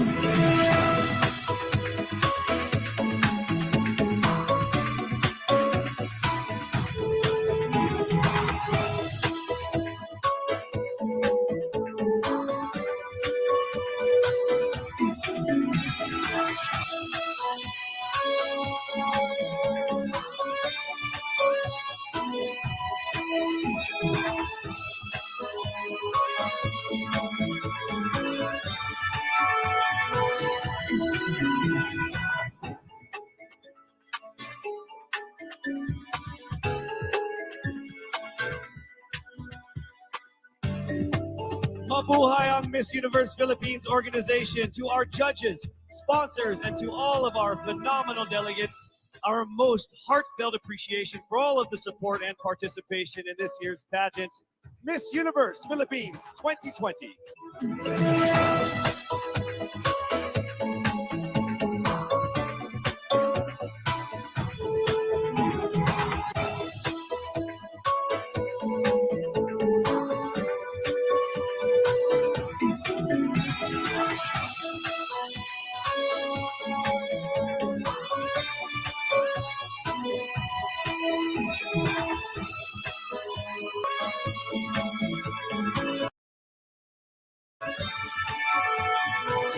Mabuhay ang Miss Universe Philippines organization. To our judges, sponsors, and to all of our phenomenal delegates, our most heartfelt appreciation for all of the support and participation in this year's pageant, Miss Universe Philippines 2020.